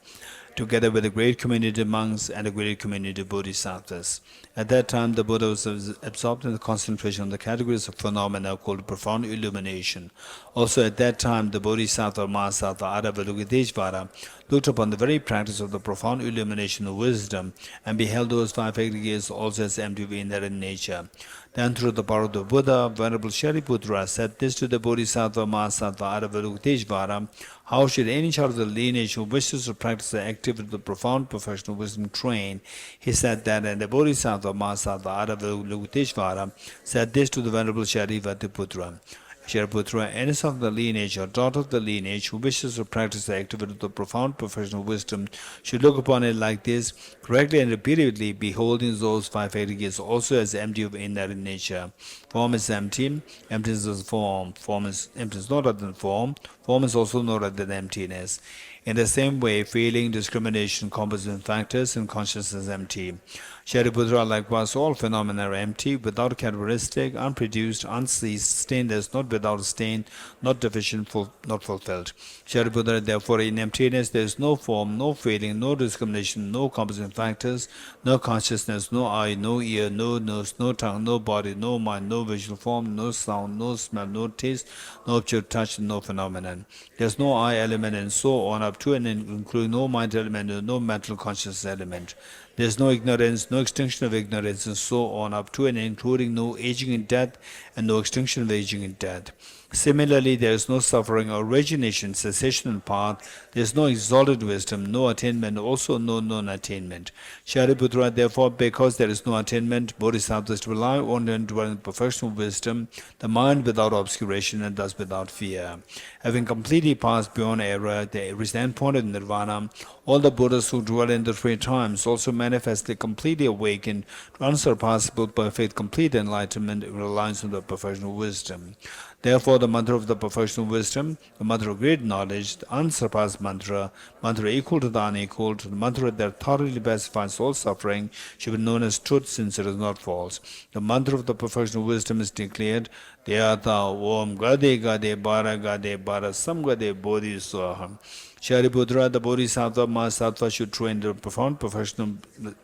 together with a great community of monks and a great community of bodhisattvas. At that time, the Buddha was absorbed in the concentration on the categories of phenomena called profound illumination. Also at that time, the Bodhisattva, Mahasattva, Avalokiteshvara looked upon the very practice of the profound illumination of wisdom and beheld those five aggregates also as empty of inherent nature. Then through the power of the Buddha, Venerable Shariputra said this to the Bodhisattva, Mahasattva, Avalokiteshvara: how should any child of the lineage who wishes to practice the activity of the profound perfection of wisdom train? He said that, and the Bodhisattva, Mahasattva, Avalokiteshvara said this to the Venerable Shariputra: Shariputra, any son of the lineage or daughter of the lineage who wishes to practice the activity of the profound perfection of wisdom should look upon it like this, correctly and repeatedly, beholding those five aggregates also as empty of inherent nature. Form is empty, emptiness is form. Form is emptiness not other than form. Form is also not other than emptiness. In the same way, feeling, discrimination, composite factors, and consciousness is empty. Shariputra, likewise, all phenomena are empty, without characteristic, unproduced, unceased, stainless, not without stain, not deficient, not fulfilled. Shariputra, therefore, in emptiness there is no form, no feeling, no discrimination, no composite factors, no consciousness, no eye, no ear, no nose, no tongue, no body, no mind, no visual form, no sound, no smell, no taste, no object touch, no phenomenon. There is no I element, and so on up to and including no mind element and no mental consciousness element. There is no ignorance, no extinction of ignorance, and so on up to and including no aging in death and no extinction of aging in death. Similarly, there is no suffering, origination, cessation, and path. There is no exalted wisdom, no attainment, also no non-attainment. Shariputra, therefore, because there is no attainment, bodhisattvas rely only on dwelling perfection of wisdom, the mind without obscuration and thus without fear. Having completely passed beyond error, the endpoint of nirvana, all the Buddhas who dwell in the three times also manifestly completely awakened to unsurpassable, perfect, complete enlightenment in reliance on the perfection of wisdom. Therefore, the mantra of the perfection of wisdom, the mantra of great knowledge, the unsurpassed mantra, mantra equal to the unequal, the mantra that thoroughly pacifies all suffering, should be known as truth, since it is not false. The mantra of the perfection of wisdom is declared: Deyata Om Gade Gade Bara Gade Bara Sam Gade Bodhi Swaham. Shariputra, the Bodhisattva, Mahasattva should train the profound perfection of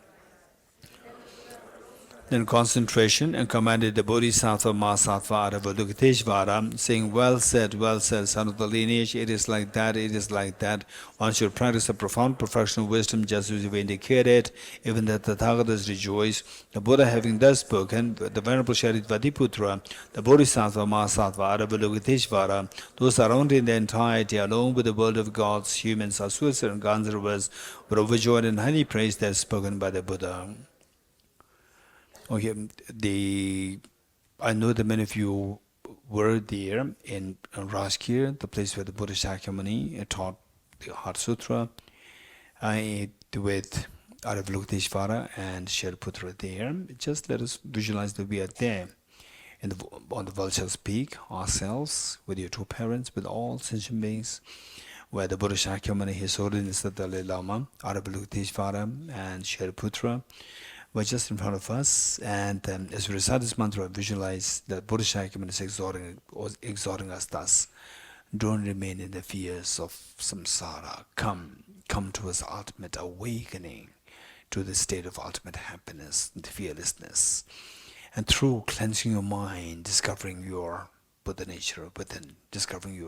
then concentration, and commanded the Bodhisattva, Mahasattva, Avalokiteshvara, saying, well said, son of the lineage, it is like that, it is like that. One should practice a profound perfection of wisdom, just as you indicated, even that the Tathagatas rejoice. The Buddha having thus spoken, the Venerable Shariputra, the Bodhisattva, Mahasattva, Avalokiteshvara, those surrounding in their entirety, along with the world of gods, humans, asuras, and Gandharvas, were overjoyed and highly praised as spoken by the Buddha. Okay, I know that many of you were there in Rajkir, the place where the Buddha Shakyamuni taught the Heart Sutra, with Avalokiteshvara and Shariputra there. Just let us visualize that we are there on the Vulture's Peak, ourselves, with your two parents, with all sentient beings, where the Buddha Shakyamuni, His Holiness the Dalai Lama, Avalokiteshvara, and Shariputra were just in front of us, and as we recite this mantra, visualize that Buddha Shakyamuni is exhorting us thus: don't remain in the fears of samsara. Come to His ultimate awakening, to the state of ultimate happiness and fearlessness. And through cleansing your mind, discovering your Buddha nature within, discovering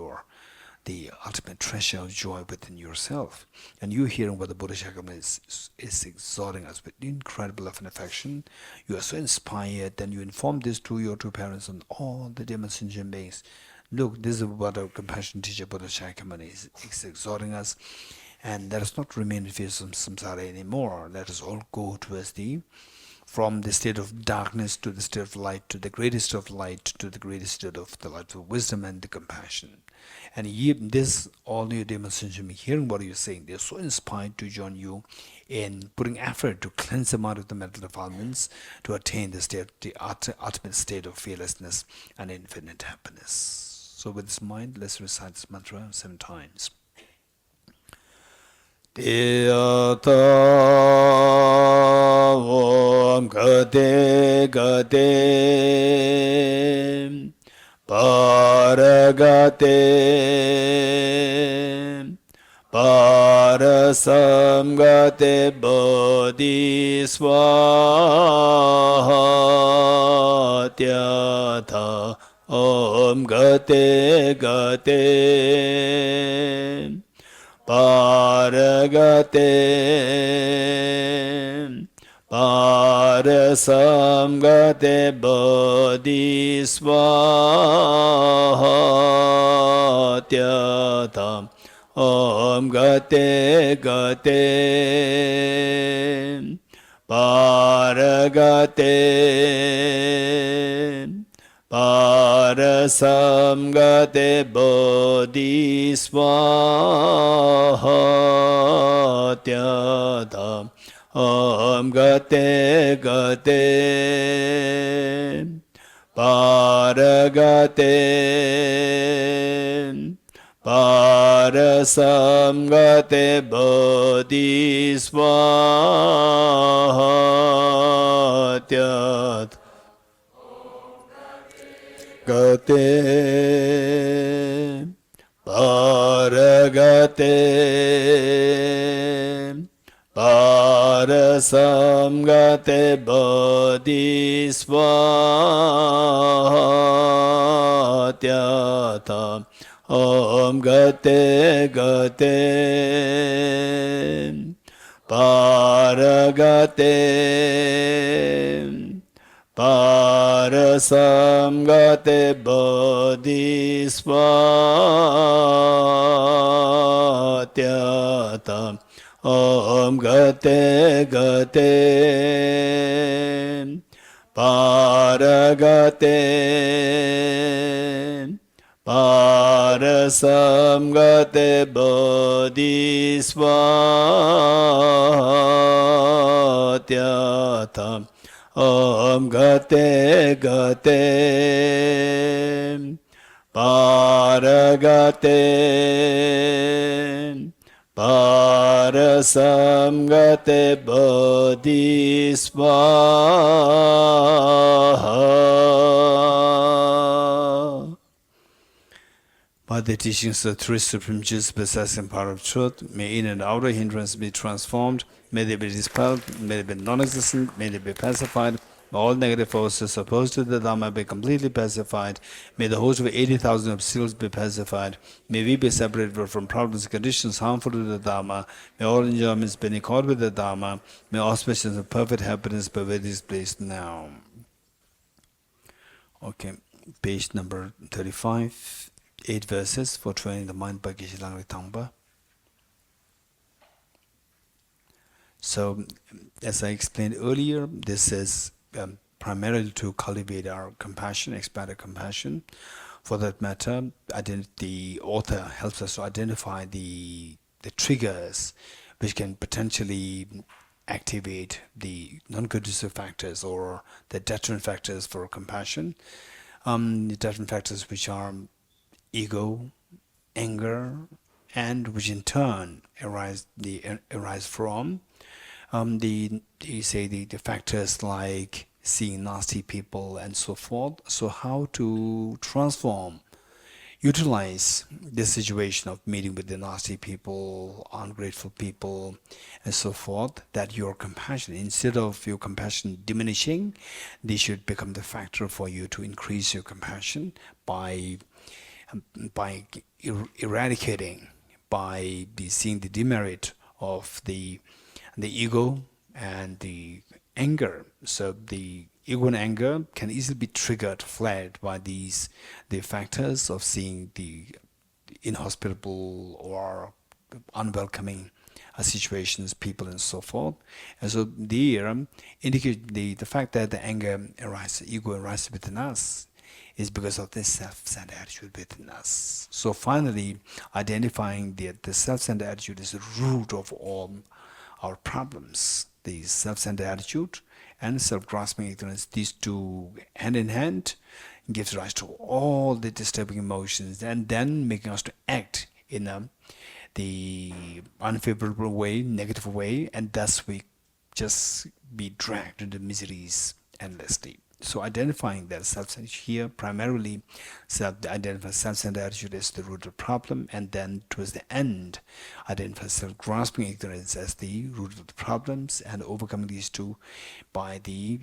the ultimate treasure of joy within yourself. And you hearing what the Buddha Shakyamuni is exhorting us with incredible love and affection. You are so inspired, then you inform this to your two parents and all the demon sentient beings. Look, this is what our compassionate teacher Buddha Shakyamuni is exhorting us. And let us not remain in fear of samsara anymore. Let us all go towards from the state of darkness to the state of light, to the greatest of light, to the greatest state of the light of wisdom and the compassion. And this, all your demon sentient beings, hearing what you're saying, they're so inspired to join you in putting effort to cleanse them out of the mental defilements, to attain the ultimate state of fearlessness and infinite happiness. So with this mind, let's recite this mantra 7 times. Deyata Om Gade Gade Bara Gade Bara Parasamgate Bodhiswatyatha Om Gate Gate Paragate Parasamgate Bodhiswatyatha Om Gate Gate Paragate Parasamgate Bodhiswatyatha Om Gate Gate Paragate Parasamgate Bodhiswatyatha Gate Paragate Parasamgate Bodhiswatyatha Om Gate Gate Paragate Parasamgate Bodhiswatyatha Om Gate Gate Paragate Parasamgate Bodhiswatyatha Om Gate Gate Paragate Parasamgate Bodhiswaha. By the teachings of the three supreme Jews possessing power of truth, may inner and outer hindrance be transformed, may they be dispelled, may they be non-existent, may they be pacified, may all negative forces opposed to the Dhamma be completely pacified, may the host of 80,000 obstacles be pacified, may we be separated from problems and conditions harmful to the Dhamma, may all enjoyments be in accord with the Dhamma, may auspices of perfect happiness pervade this place now. Okay, page number 35. 8 verses for training the mind by Geshe Tangpa. So, as I explained earlier, this is primarily to cultivate our compassion, expanded compassion. For that matter, the author helps us to identify the triggers which can potentially activate the non-conducive factors or the deterrent factors for compassion. The deterrent factors which are ego, anger, and which in turn arise from the factors like seeing nasty people and so forth. So how to transform, utilize this situation of meeting with the nasty people, ungrateful people, and so forth, that your compassion, instead of your compassion diminishing, they should become the factor for you to increase your compassion by eradicating, by seeing the demerit of the ego and the anger. So the ego and anger can easily be triggered, fled by the factors of seeing the inhospitable or unwelcoming situations, people, and so forth. And so there indicate the fact that the anger arises, ego arises within us, is because of this self-centered attitude within us. So finally, identifying the self-centered attitude is the root of all our problems. The self-centered attitude and self-grasping ignorance, these two hand in hand, gives rise to all the disturbing emotions, and then making us to act in the unfavorable way, negative way, and thus we just be dragged into miseries endlessly. So identifying that self-centered here, primarily identify self-centered attitude as the root of the problem, and then towards the end, identify self-grasping ignorance as the root of the problems, and overcoming these two by the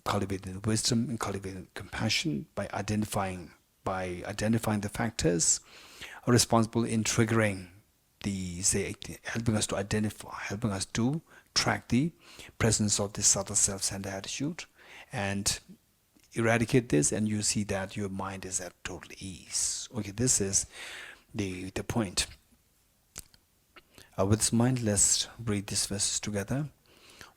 cultivating wisdom and cultivating compassion by identifying the factors responsible in triggering helping us to identify, helping us to track the presence of this subtle self-centered attitude and eradicate this, and you see that your mind is at total ease. Okay, this is the point. With this mind, let's read these verses together.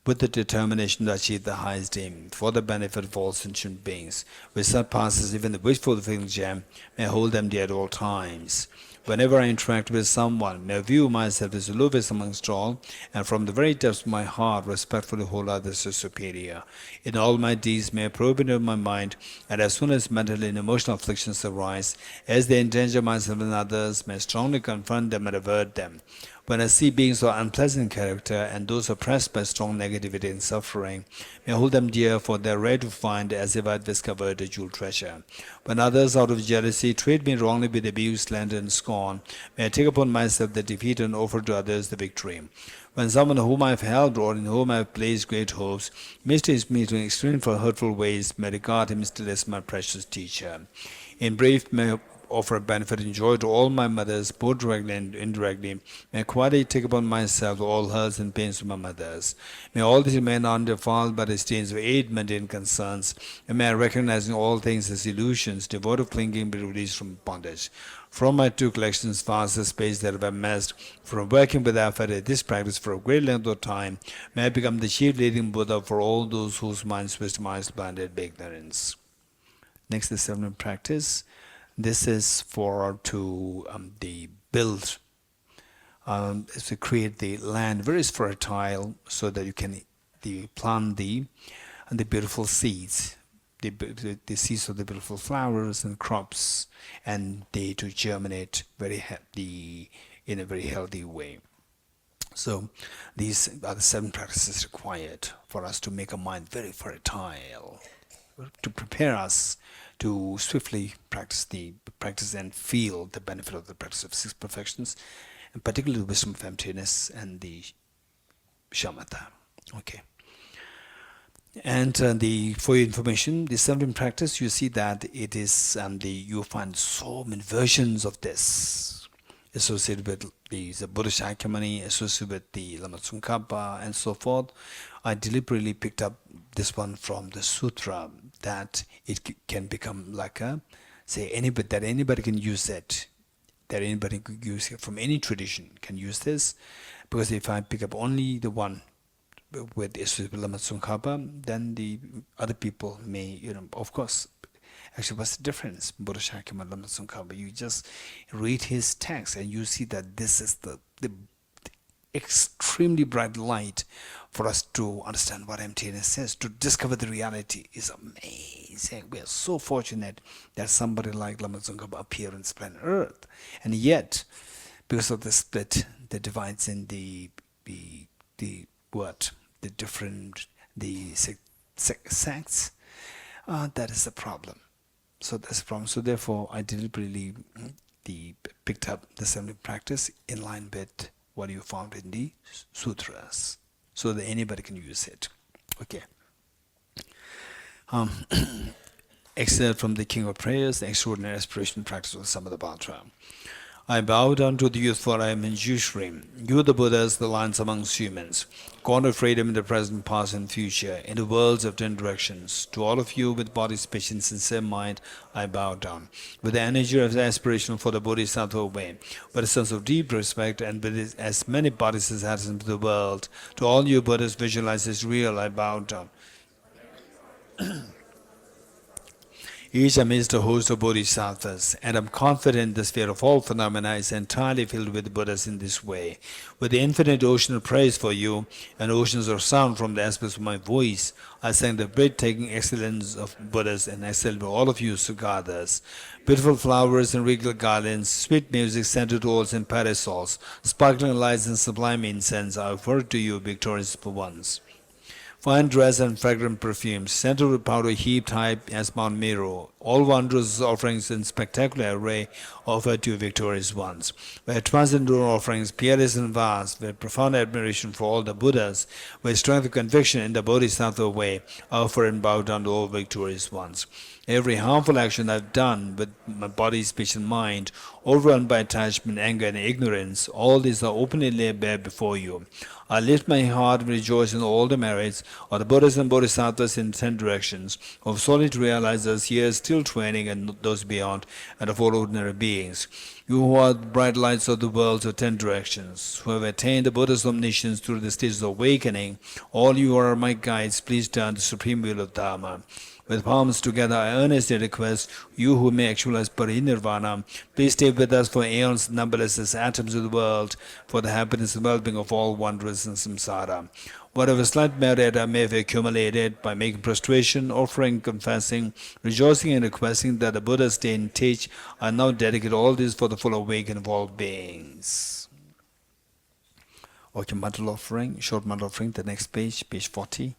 With the determination to achieve the highest aim for the benefit of all sentient beings, which surpasses even the wish-fulfilling gem, may hold them dear at all times. Whenever I interact with someone, may I view myself as the lowest amongst all, and from the very depths of my heart respectfully hold others as superior. In all my deeds may I probe into my mind, and as soon as mental and emotional afflictions arise, as they endanger myself and others, may I strongly confront them and avert them. When I see beings of unpleasant character and those oppressed by strong negativity and suffering, may I hold them dear, for they are rare to find, as if I had discovered a jewel treasure. When others out of jealousy treat me wrongly with abuse, slander and scorn, may I take upon myself the defeat and offer to others the victory. When someone whom I have helped or in whom I have placed great hopes mistreats me to extreme for hurtful ways, may I regard him still as my precious teacher. In brief, may I offer benefit and joy to all my mothers, both directly and indirectly. May I quietly take upon myself all hurts and pains of my mothers. May all these remain undefiled by the stains of eight mundane concerns, and may I, recognizing all things as illusions, devoid of clinging, be released from bondage. From my two collections, vast the space that I have amassed, from working with effort at this practice for a great length of time, may I become the chief leading Buddha for all those whose minds wisdom is blinded by ignorance. Next, the seventh practice. This is for to build, to create the land very fertile, so that you can plant the beautiful seeds, the seeds of the beautiful flowers and crops, and they to germinate in a very healthy way. So these are the 7 practices required for us to make a mind very fertile, to prepare us to swiftly practice and feel the benefit of the practice of 6 perfections, and particularly the wisdom of emptiness and the shamatha. Okay. And for your information, the 7th practice, you see that it is you find so many versions of this associated with the Buddha Shakyamuni, associated with the Lama Tsongkhapa, and so forth. I deliberately picked up this one from the sutra, that it can become like anybody can use it, that anybody could use it from any tradition can use this, because if I pick up only the one with Lama Tsongkhapa, then the other people may, of course. Actually, what's the difference? Buddha Shakyamuni, Lama Tsongkhapa, you just read his text and you see that this is the extremely bright light for us to understand what emptiness says, to discover the reality is amazing. We are so fortunate that somebody like Lama Tsongkhapa appeared on this planet Earth, and yet, because of the split that divides in the sects, that is the problem. So that's the problem. So therefore, I deliberately picked up the 7th practice in line with what you found in the sutras, so that anybody can use it. Okay. Excerpt from the King of Prayers, the extraordinary aspiration practice of Samadhi. I bow down to the youth, for I am Manjushri. You, the Buddhas, the lions amongst humans, God of freedom in the present, past, and future, in the worlds of 10 directions. To all of you, with body, speech, and sincere mind, I bow down. With the energy of aspiration for the Bodhisattva way, with a sense of deep respect, and with as many bodies as has in the world, to all you Buddhas visualized as real, I bow down. Each amidst a host of bodhisattvas, and I'm confident the sphere of all phenomena is entirely filled with Buddhas in this way. With the infinite ocean of praise for you, and oceans of sound from the aspects of my voice, I sing the breathtaking excellence of Buddhas and excel all of you Sugāthas. Beautiful flowers and regal garlands, sweet music, scented oils and parasols, sparkling lights and sublime incense, I offer to you victorious ones. fine dress and fragrant perfumes, scented with powder heaped high as Mount Meru, all wondrous offerings in spectacular array offered to victorious ones, where transcendental offerings, peerless and vast, with profound admiration for all the Buddhas, with strength of conviction in the Bodhisattva way, offer and bow down to all victorious ones. Every harmful action I've done with my body, speech, and mind, overwhelmed by attachment, anger, and ignorance, all these are openly laid bare before you. I lift my heart and rejoice in all the merits of the Buddhas and Bodhisattvas in 10 directions, of solid realizers here still training and those beyond, and of all ordinary beings. You who are the bright lights of the worlds of 10 directions, who have attained the Buddha's omniscience through the stages of awakening, all you are my guides, please turn to the supreme will of Dharma. With palms together, I earnestly request you who may actualize parinirvana, please stay with us for aeons numberless as atoms of the world, for the happiness and well-being of all wanderers in samsara. Whatever slight merit I may have accumulated by making prostration, offering, confessing, rejoicing and requesting that the Buddha stay and teach, I now dedicate all this for the full awakening of all beings. Okay, mantle offering, short mantle offering, the next page, page 40.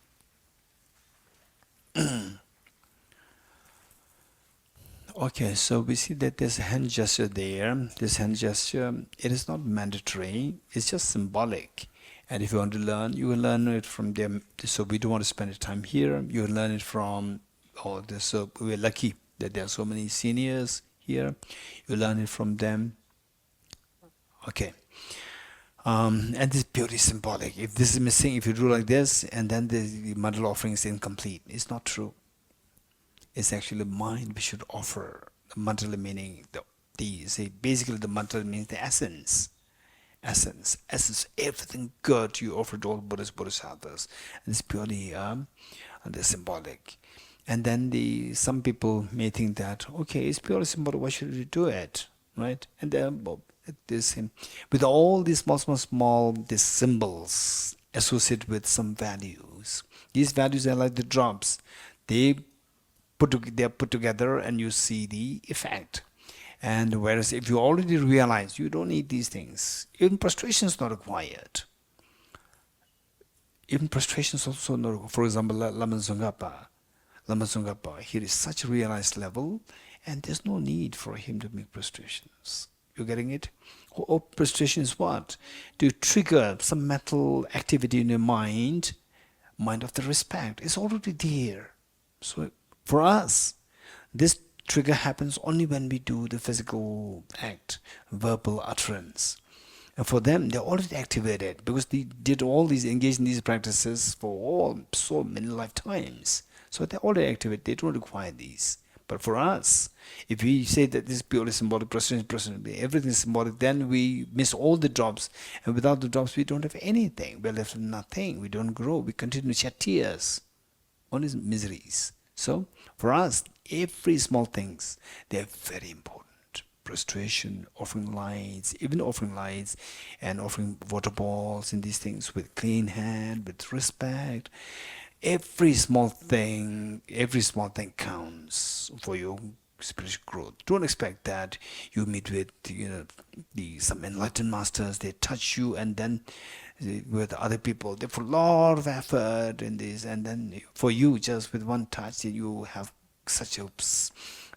Okay, so we see that there's a hand gesture there. This hand gesture, it is not mandatory, it's just symbolic. And if you want to learn, you will learn it from them. So we don't want to spend time here. You will learn it from, so we're lucky that there are so many seniors here. You learn it from them. Okay. And this purely symbolic. If this is missing, if you do like this, and then the mantle offering is incomplete, it's not true. It's actually mind we should offer. The mantra meaning basically the mantra means the essence. Essence, everything good you offer to all Buddhas, Bodhisattvas. And it's purely the symbolic. And then some people may think that, okay, it's purely symbolic, why should we do it? Right? And then with all these small these symbols associated with some values. These values are like the drops. They are put together and you see the effect. And whereas if you already realize you don't need these things, even prostration is not required. Even prostration is also not required. For example, Lama Tsongkhapa, he is such a realized level and there's no need for him to make prostrations. You getting it? Or prostration is what? To trigger some mental activity in your mind of the respect. It's already there. So for us, this trigger happens only when we do the physical act, verbal utterance. And for them, they're already activated because they did all these, engaged in these practices for so many lifetimes. So they're already activated, they don't require these. But for us, if we say that this is purely symbolic, everything is symbolic, then we miss all the drops. And without the drops, we don't have anything. We're left with nothing. We don't grow. We continue to shed tears. Only miseries. So, for us, every small things, they're very important. Prostration, offering lights, even offering lights and offering water balls and these things with clean hand, with respect. Every small thing counts for your spiritual growth. Don't expect that you meet with some enlightened masters, they touch you, and then with other people they put a lot of effort in this, and then for you just with one touch you have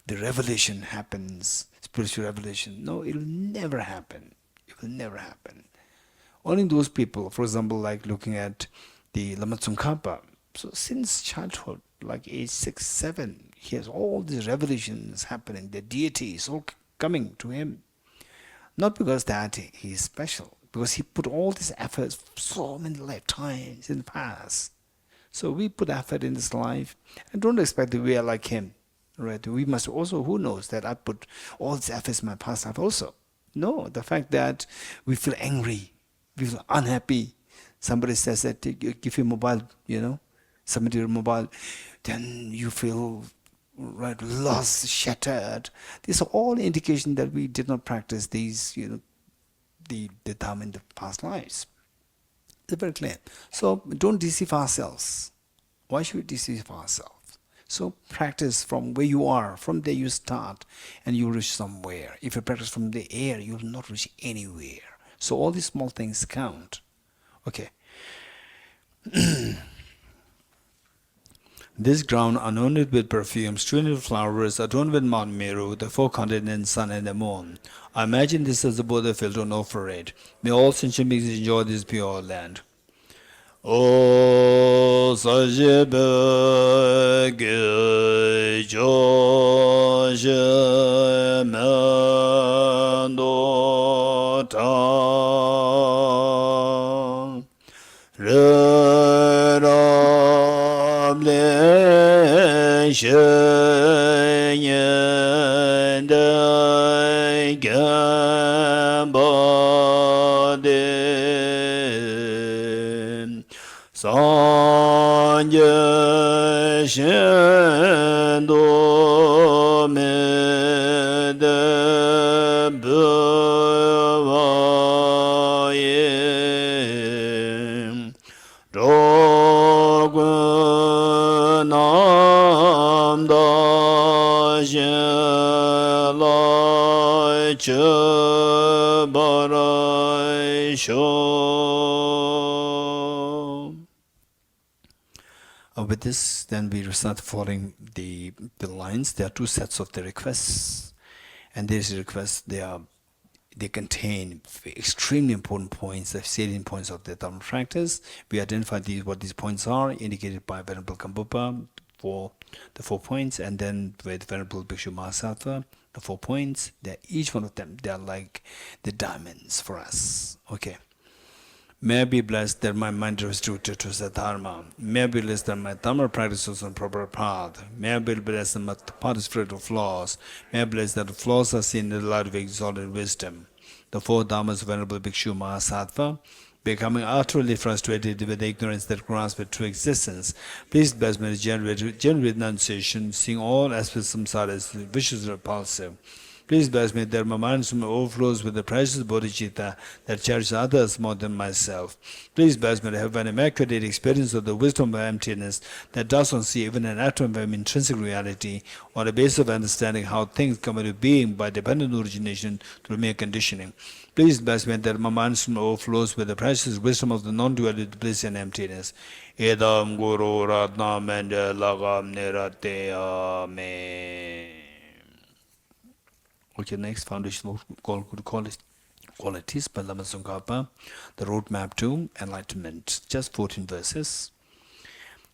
the revelation happens, spiritual revelation. No, it will never happen. It will never happen. Only those people, for example, like looking at the Lama Tsongkhapa. So since childhood, like age 6, 7, he has all these revelations happening. The deity is all coming to him. Not because that he is special, because he put all these efforts so many lifetimes in the past. So we put effort in this life and don't expect that we are like him. Right? We must also, who knows that I put all these efforts in my past life also. No, the fact that we feel angry, we feel unhappy. Somebody says that, give you a mobile, submit your mobile, then you feel lost, shattered. These are all indications that we did not practice these, the Dhamma in the past lives. It's very clear. So don't deceive ourselves. Why should we deceive ourselves? So practice from where you are. From there you start and you reach somewhere. If you practice from the air, you will not reach anywhere. So all these small things count. Okay. This ground, anointed with perfume, strewn with flowers, adorned with Mount Meru, the four continents, sun and the moon. I imagine this as the Buddha field on offer it. May all sentient beings enjoy this pure land. O Sajib Ge Josh Mando Ta Rable Shen De Gambade Sanje Shendo Me De Buvaye Rogwanam Da Shelai Chebarai Sho. With this, then we start following the lines. There are two sets of the requests, and these requests they contain extremely important points, the salient points of the Dhamma practice. We identify what these points are, indicated by Venerable Kambupa for the 4 points, and then with Venerable Bhikshu Mahasattva, the 4 points. Each one of them, they are like the diamonds for us. Okay. May I be blessed that my mind is rooted to the Dharma. May I be blessed that my Dharma practice is on proper path. May I be blessed that my path is free of flaws. May I be blessed that the flaws are seen in the light of exalted wisdom. The 4 Dhammas of Venerable Bhikshu Mahasattva, becoming utterly frustrated with the ignorance that grasps with true existence. Please bless me with genuine renunciation, seeing all aspects of samsara as vicious and repulsive. Please bless me that my mind overflows with the precious bodhicitta that cherishes others more than myself. Please bless me to have an immaculate experience of the wisdom of emptiness that does not see even an atom of intrinsic reality, on the basis of understanding how things come into being by dependent origination through mere conditioning. Please bless me that my mind overflows with the precious wisdom of the non-duality, bliss and emptiness. Edam Guru Ratna Mende Lagam Nirate Amen. Okay, next foundation qualities by Lama Tsongkhapa, the roadmap to enlightenment. Just 14 verses.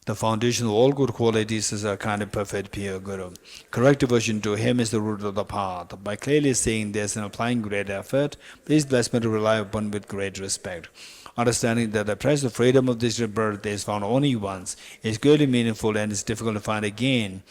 The foundation of all good qualities is a kind of perfect pure Guru. Correct devotion to him is the root of the path. By clearly saying this and applying great effort, please bless me to rely upon with great respect. Understanding that the price of freedom of this rebirth is found only once is greatly meaningful and is difficult to find again.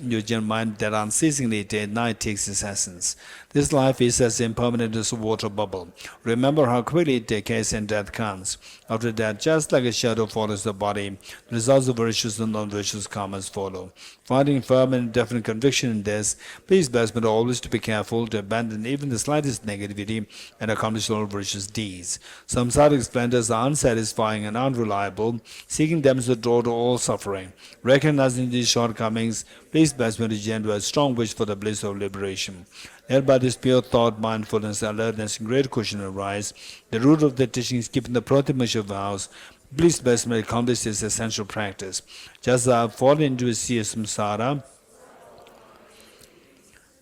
Your mind that unceasingly day and night takes its essence. This life is as impermanent as a water bubble. Remember how quickly it decays and death comes. After that, just like a shadow follows the body, the results of virtuous and non-virtuous karmas follow. Finding firm and definite conviction in this, please bless me to always to be careful to abandon even the slightest negativity and accomplish all virtuous deeds. Samsaric splendors are unsatisfying and unreliable. Seeking them is the door to all suffering. Recognizing these shortcomings, please bless me to generate a strong wish for the bliss of liberation. Led by this pure thought, mindfulness, alertness, and great caution arise, the root of the teaching is keeping the Pratimasha vows. Please bless me to accomplish this essential practice. Just as I have fallen into a sea of samsara,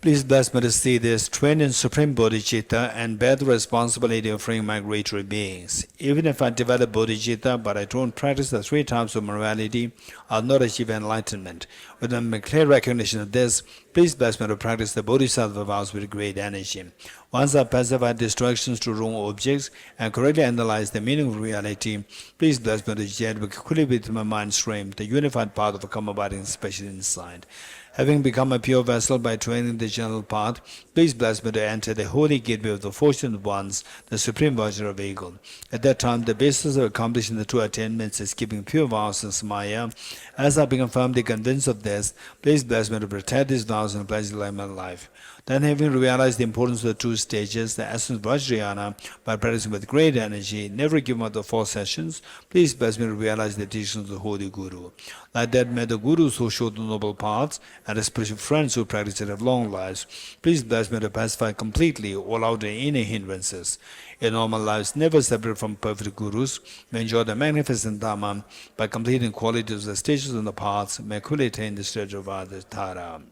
please bless me to see this, train in supreme bodhicitta, and bear the responsibility of freeing migratory beings. Even if I develop bodhicitta, but I don't practice the 3 types of morality, I'll not achieve enlightenment. With a clear recognition of this, please bless me to practice the Bodhisattva vows with great energy. Once I pacify distractions to wrong objects and correctly analyze the meaning of reality, please bless me to jet quickly with my mind stream, the unified path of come abiding special insight. Having become a pure vessel by training the general path, please bless me to enter the holy gateway of the fortunate ones, the supreme Vajra of Eagle. At that time, the basis of accomplishing the 2 attainments is keeping pure vows and samaya. As I become firmly convinced of this, please bless me to protect these vows and pledge my life. Then, having realized the importance of the two stages, the essence of Vajrayana, by practicing with great energy, never give up the 4 sessions, please bless me to realize the teachings of the Holy Guru. Like that, may the Gurus who show the noble paths and the spiritual friends who practice it have long lives. Please bless me to pacify completely all outer and inner hindrances. In normal lives, never separate from perfect Gurus, may enjoy the magnificent Dhamma by completing qualities of the stages and the paths, may quickly attain the stage of Adhitara.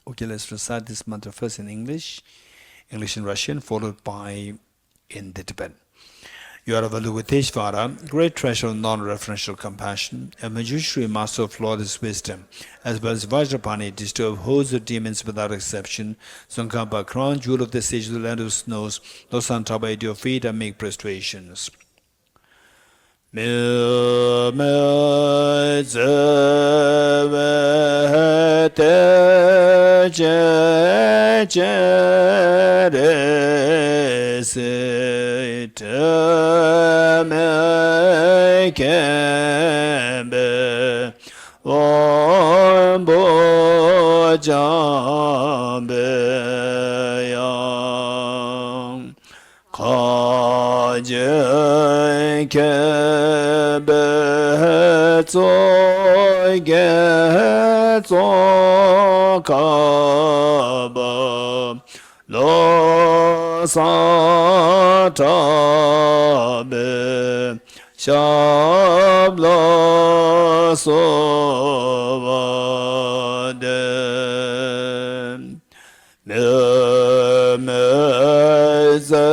Okay, let's recite this mantra first in English and Russian, followed by in the Tibetan. You are Avalokiteshvara, great treasure of non-referential compassion, a Manjushri master of flawless wisdom, as well as Vajrapani, disturb hosts of demons without exception, Sankapa, crown jewel of the sage of the land of snows, Losantaba at your feet and make prostrations. Mil me zeve te je re se te me kembe om bo jambe yang ka je kebe zo ge zo ka ba lo sa ta be shab lo so va de me ze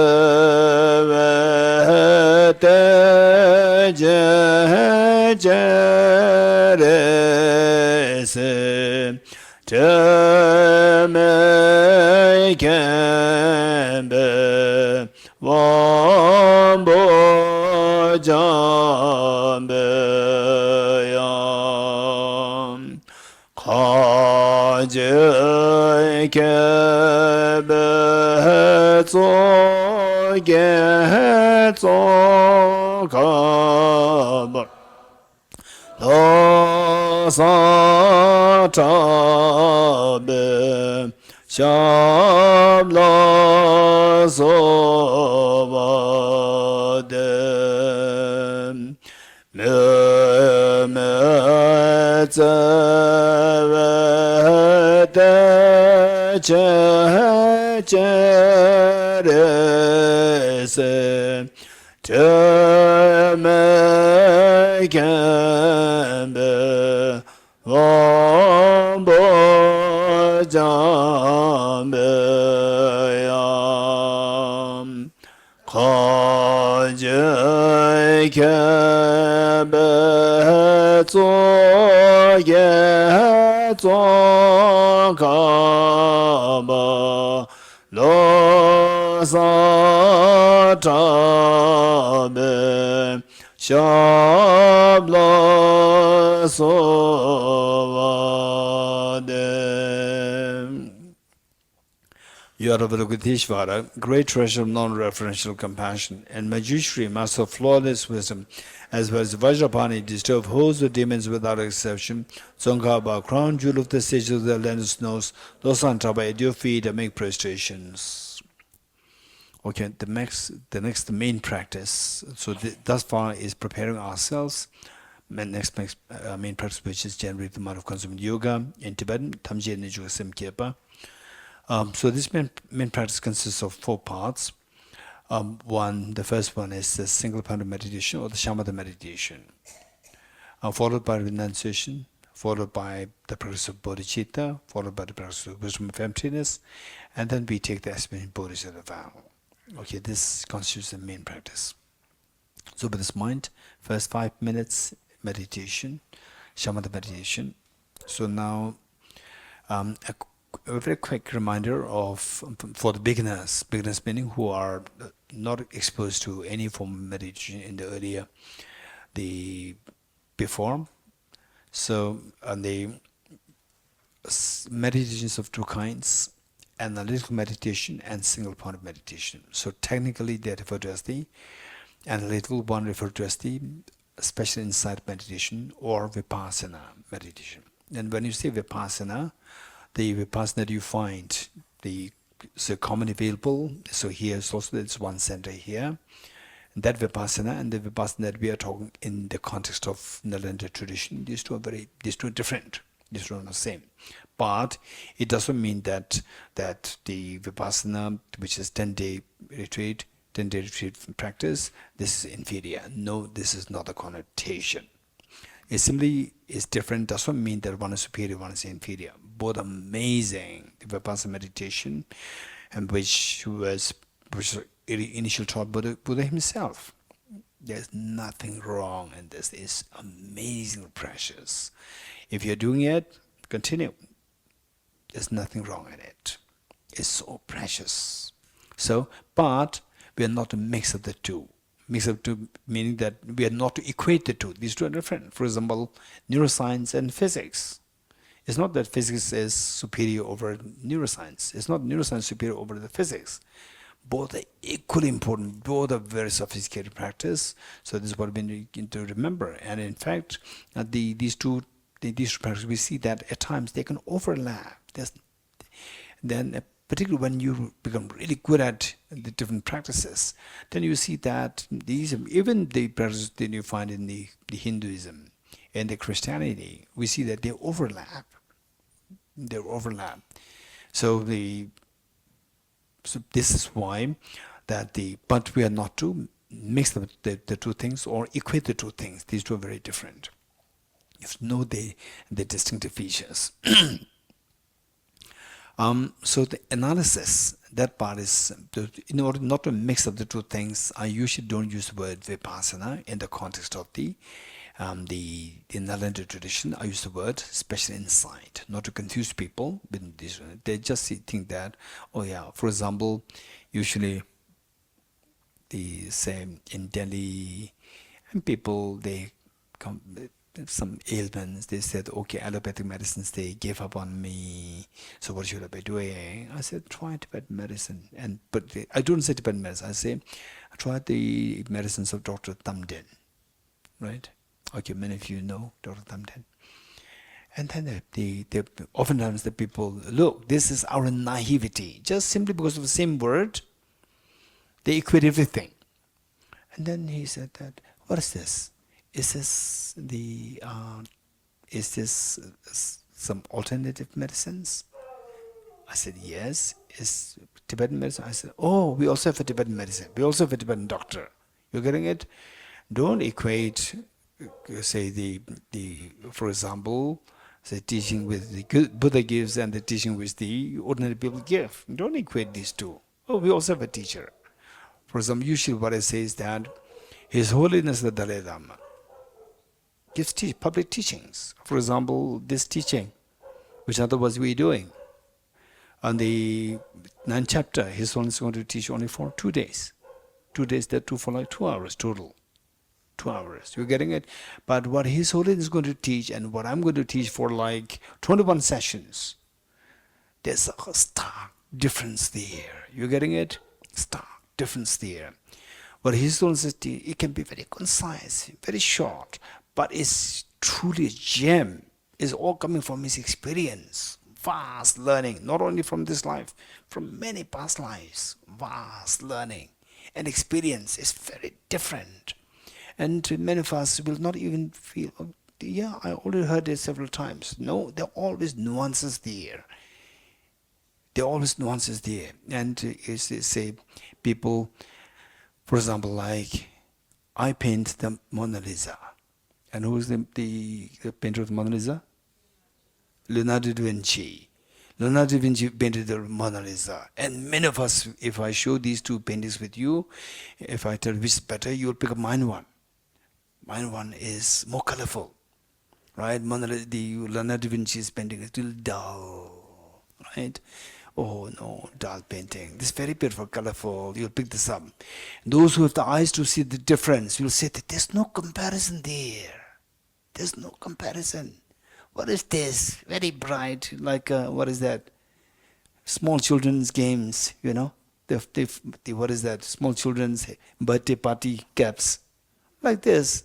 ve te je re se te me kembe wam bo jambe yam ka je kebe zo ge zo ka ba lo sa ta be shab lo so va de me ze ve te che re se te me kembe om bo jambe yam ka je kembe zo ye zo ka ba lo sa ta be shab lo so va de. You are Avalokiteshvara, great treasure of non-referential compassion, and Manjushri, master of flawless wisdom, as well as Vajrapani, disturb hosts of demons without exception, Tsongkhapa, crown jewel of the sage of the land of snows, Losantaba at your feet and make prostrations. Okay, the next main practice. So thus far is preparing ourselves. Next main practice, which is generally the amount of consumed yoga in Tibetan, Tamje Nijuga Semkyepa. So this main practice consists of 4 parts. The first one is the single point of meditation or the shamatha meditation, followed by renunciation, followed by the practice of bodhicitta, followed by the practice of wisdom of emptiness, and then we take the aspiration bodhisattva vow. Okay, this constitutes the main practice. So with this mind, first 5 minutes meditation, shamatha meditation. So now a very quick reminder for the beginners meaning who are not exposed to any form of meditation in the earlier, before. So the meditations of 2 kinds, analytical meditation and single point of meditation. So technically they are referred to as the analytical one, referred to as the special insight meditation or vipassana meditation. And when you say vipassana, the vipassana you find so commonly available. So here is also there's one center here. That Vipassana and the Vipassana that we are talking in the context of Nalanda tradition, these two are different. These two are not the same. But it doesn't mean that the Vipassana, which is 10-day retreat practice, this is inferior. No, this is not a connotation. It simply is different, doesn't mean that one is superior, one is inferior. Both amazing. The Vipassana meditation, and which was initial taught Buddha himself. There's nothing wrong in this. It's amazing, precious. If you're doing it, continue. There's nothing wrong in it. It's so precious. So, but we are not to mix up the two. Mix up two meaning that we are not to equate the two. These two are different. For example, neuroscience and physics. It's not that physics is superior over neuroscience. It's not neuroscience superior over the physics. Both are equally important. Both are very sophisticated practice. So this is what we need to remember. And in fact, these two practices, we see that at times they can overlap. Then particularly when you become really good at the different practices, then you see that these, even the practices that you find in the Hinduism and the Christianity, we see that they overlap. They overlap. So this is why but we are not to mix the two things or equate the two things. These two are very different. You have to know the distinctive features. So the analysis, that part is, in order not to mix up the two things, I usually don't use the word Vipassana in the context of the Nalanda tradition. I use the word special insight, not to confuse people with this. They just think that, oh yeah, for example, usually the same in Delhi, and people, they come some ailments, they said, okay, allopathic medicines, they gave up on me, so what should I be doing? I said, try Tibetan medicine. But I don't say Tibetan medicine, I say, try the medicines of Dr. Damdul, right? Okay, many of you know Dr. Damdul. And then oftentimes the people, look, this is our naivety. Just simply because of the same word, they equate everything. And then he said that, what is this? Is this some alternative medicines? I said, yes. Is Tibetan medicine? I said, oh, we also have a Tibetan medicine. We also have a Tibetan doctor. You're getting it? Don't equate, say, for example, the teaching with the Buddha gives and the teaching which the ordinary people give. Don't equate these two. Oh, we also have a teacher. For example, usually what I say is that His Holiness the Dalai Lama gives public teachings. For example, this teaching, which otherwise we're doing, on the 9th chapter, His Holiness is going to teach only for 2 days. 2 days, that too for like 2 hours total. 2 hours. You're getting it? But what His Holiness is going to teach and what I'm going to teach for like 21 sessions, there's a stark difference there. You're getting it? Stark difference there. What His Holiness is teaching, it can be very concise, very short, but it's truly a gem. It's all coming from His experience. Vast learning, not only from this life, from many past lives. Vast learning and experience is very different. And many of us will not even feel, oh, yeah, I already heard it several times. No, there are always nuances there. There are always nuances there. And say people, for example, like I paint the Mona Lisa. And who is the painter of the Mona Lisa? Leonardo da Vinci. Leonardo da Vinci painted the Mona Lisa. And many of us, if I show these two paintings with you, if I tell which is better, you'll pick up mine one. Mine one is more colorful. Right? The Leonardo da Vinci's painting is still dull. Right? Oh no, dull painting. This is very beautiful, colorful. You'll pick this up. Those who have the eyes to see the difference, you'll say that there's no comparison there. There's no comparison. What is this? Very bright, like what is that? Small children's games, you know. What is that? Small children's birthday party caps, like this.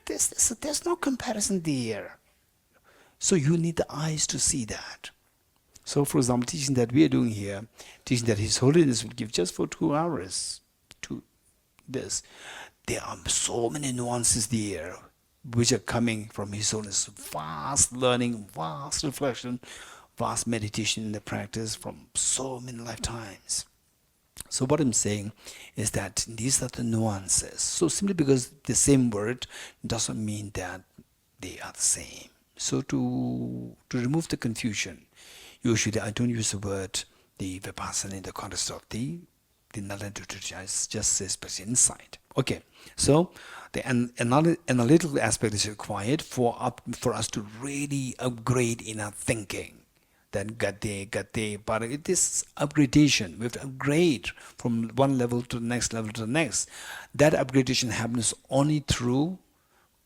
There's no comparison there. So you need the eyes to see that. So, for example, teaching that we are doing here, teaching that His Holiness will give just for 2 hours to this. There are so many nuances there which are coming from His Holiness. Vast learning, vast reflection, vast meditation in the practice from so many lifetimes. So what I'm saying is that these are the nuances. So simply because the same word doesn't mean that they are the same. So to remove the confusion, usually I don't use the word the vipassana in the context of the knowledge literature. I just say special insight. Okay, so the analytical aspect is required for us to really upgrade in our thinking. Then gate, but it is upgradation. We have to upgrade from one level to the next level to the next. That upgradation happens only through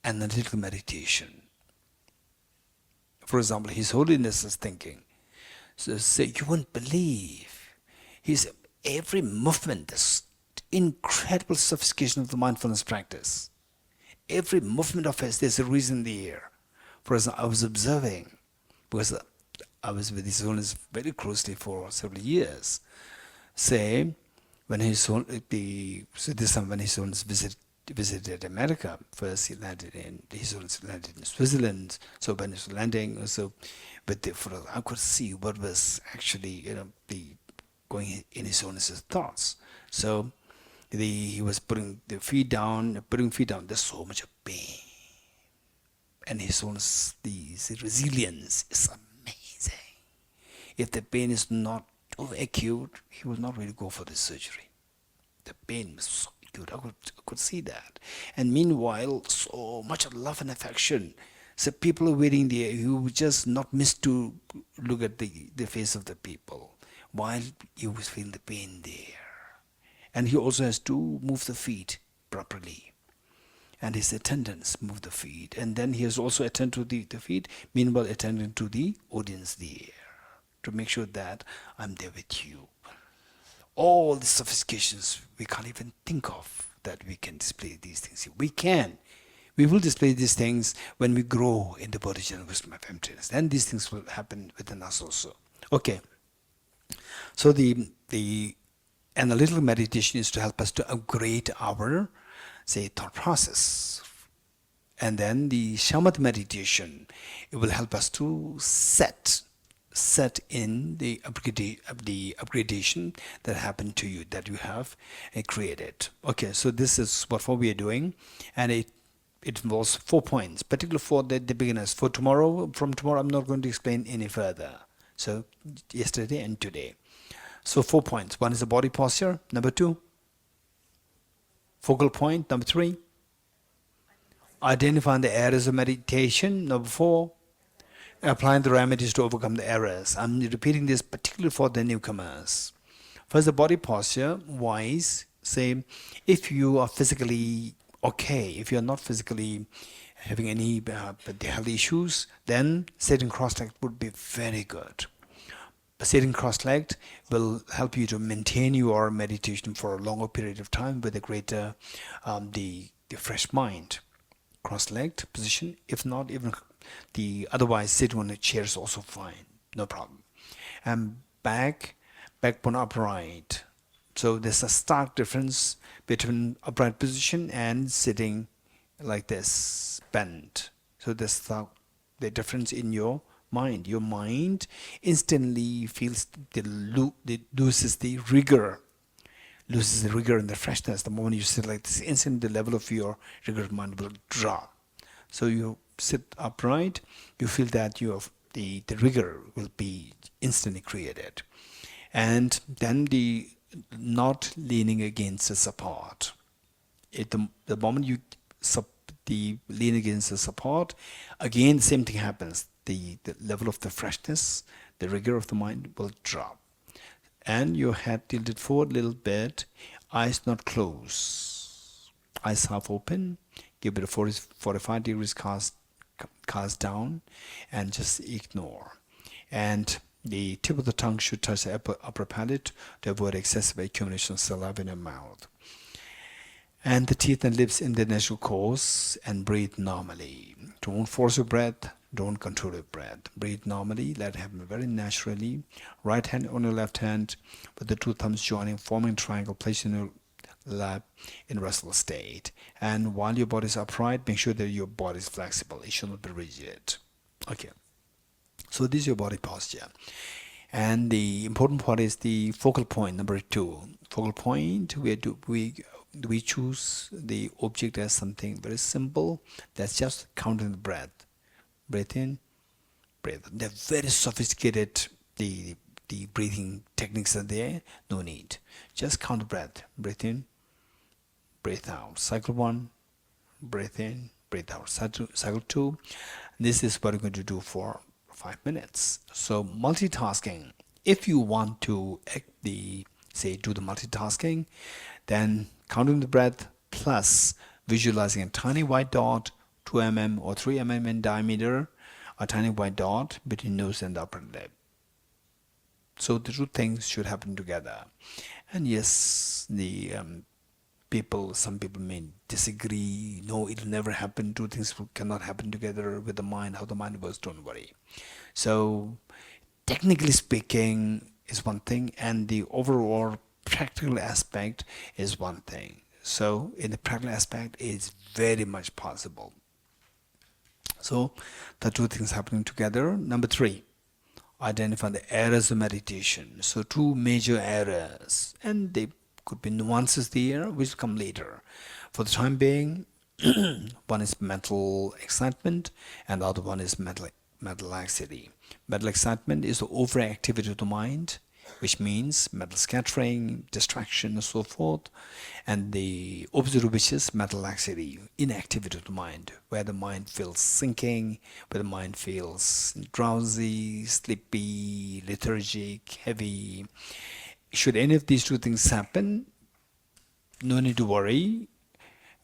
analytical meditation. For example, His Holiness is thinking. So you won't believe. Every movement, this incredible sophistication of the mindfulness practice. Every movement of his, there's a reason there. For example, I was observing, because I was with His Holiness very closely for several years. Say, when His Holiness visited America, first he landed in Switzerland. So when he was landing, I could see what was actually, going in His Holiness's thoughts. So he was putting feet down. There's so much pain, and His Holiness, the resilience is amazing. If the pain is not too acute, he will not really go for the surgery. The pain was so acute. I could see that. And meanwhile, so much love and affection. So people are waiting there. He would just not miss to look at the face of the people while he was feeling the pain there. And he also has to move the feet properly. And his attendants move the feet. And then he has also attended to the feet, meanwhile attending to the audience there, to make sure that I'm there with you. All the sophistications we can't even think of, that we can display these things. We can. We will display these things when we grow in the Bodhisattva wisdom of emptiness. Then these things will happen within us also. Okay. So the analytical meditation is to help us to upgrade our, say, thought process. And then the shamatha meditation, it will help us to set in the upgradation that happened to you, that you have created. Okay, so this is what we are doing, and it involves 4 points, particularly for the beginners. From tomorrow, I'm not going to explain any further. So yesterday and today. So 4 points. 1 is the body posture. Number 2, focal point. Number 3, identifying the errors of meditation. Number 4, applying the remedies to overcome the errors. I'm repeating this particularly for the newcomers. First, the body posture wise, say, if you are physically okay, if you're not physically having any health issues, then sitting cross-legged would be very good. Sitting cross-legged will help you to maintain your meditation for a longer period of time with a greater, the fresh mind. Cross-legged position, if not even otherwise sitting on a chair is also fine, no problem. And back bone upright. So there's a stark difference between upright position and sitting like this, bent. So there's the difference in your mind. Your mind instantly feels loses the rigor and the freshness. The moment you sit like this, instantly the level of your rigor of mind will drop. So you sit upright, you feel that the rigor will be instantly created. And then the not leaning against the support. The moment you lean against the support, again the same thing happens. The level of the freshness, the rigor of the mind will drop. And your head tilted forward a little bit, eyes not closed, eyes half open, give it a 45 degrees cast down, and just ignore. And the tip of the tongue should touch the upper palate to avoid excessive accumulation of saliva in your mouth. And the teeth and lips in the natural course, and breathe normally. Don't force your breath, Don't control your breath. Breathe normally, let it happen very naturally. Right hand on your left hand, with the two thumbs joining, forming a triangle, place in your lap in restful state. And while your body is upright, make sure that your body is flexible. It should not be rigid. Okay. So this is your body posture. And the important part is the focal point, number 2. Focal point, we choose the object as something very simple. That's just counting the breath. Breathe in, breathe out. They're very sophisticated. The breathing techniques are there. No need. Just count the breath. Breathe in, breathe out. Cycle 1, breathe in, breathe out. Cycle 2. This is what we're going to do for 5 minutes. So multitasking. If you want to do the multitasking, then counting the breath plus visualizing a tiny white dot, 2 mm or 3 mm in diameter, a tiny white dot between nose and the upper lip. So the two things should happen together. And yes, some people may disagree. No, it'll never happen. Two things cannot happen together with the mind. How the mind works, don't worry. So technically speaking is one thing, and the overall practical aspect is one thing. So in the practical aspect, it's very much possible. So the two things happening together. Number 3, identify the errors of meditation. So 2 major errors, and they could be nuances there which come later. For the time being, one is mental excitement and the other one is mental laxity. Mental excitement is the overactivity of the mind, which means mental scattering, distraction, and so forth. And the opposite of which is mental laxity, inactivity of the mind, where the mind feels sinking, where the mind feels drowsy, sleepy, lethargic, heavy. Should any of these 2 things happen, no need to worry.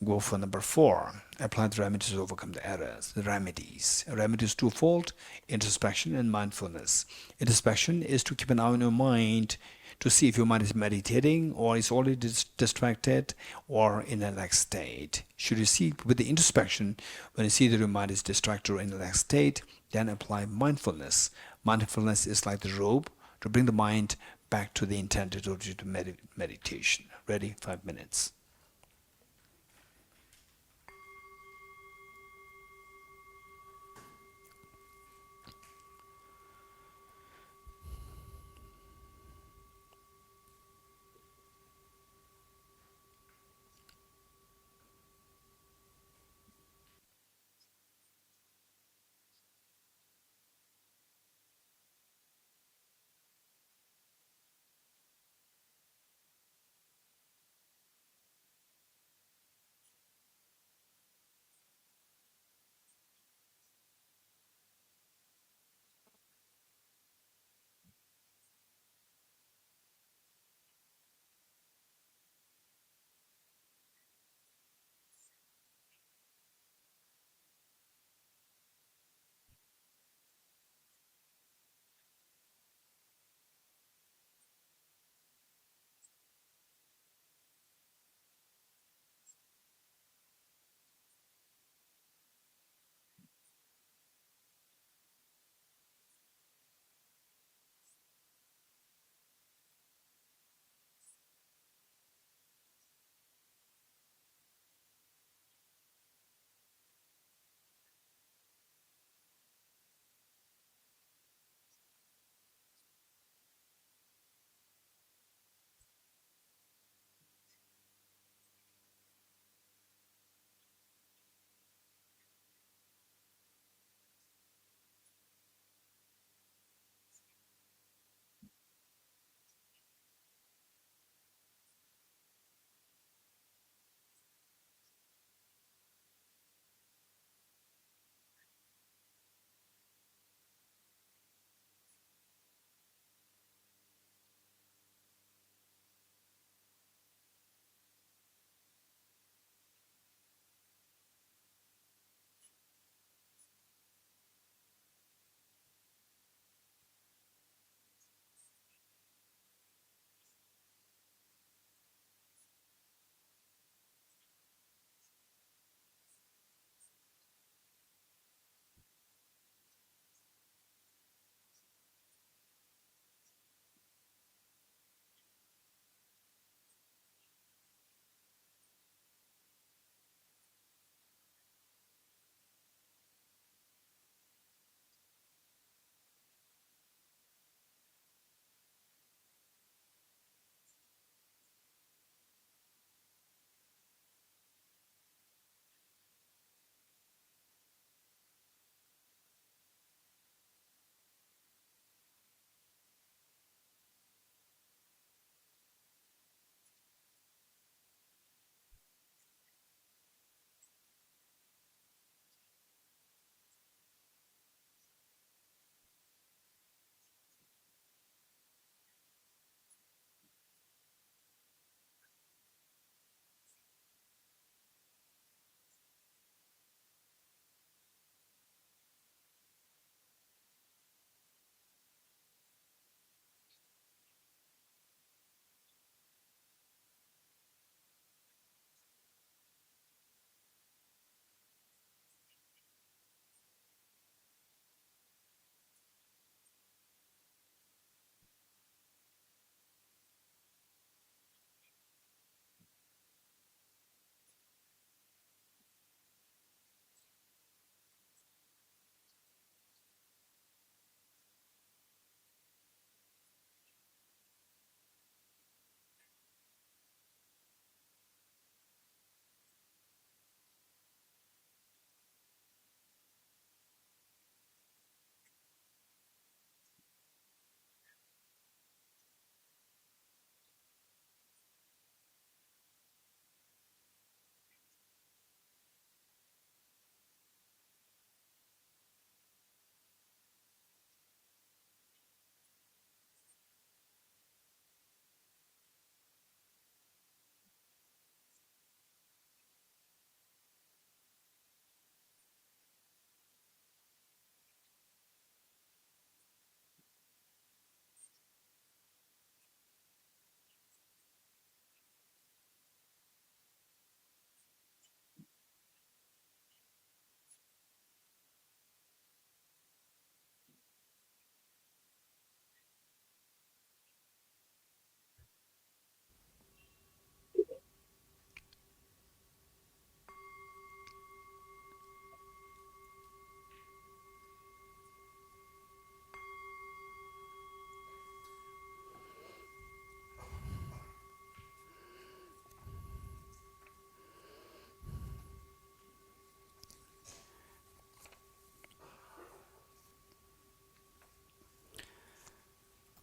Go for number 4. Apply the remedies to overcome the errors. The remedies. Remedies twofold: introspection and mindfulness. Introspection is to keep an eye on your mind to see if your mind is meditating or is already distracted or in a relaxed state. Should you see with the introspection, when you see that your mind is distracted or in a relaxed state, then apply mindfulness. Mindfulness is like the rope to bring the mind back to the intended object of meditation. Ready? 5 minutes.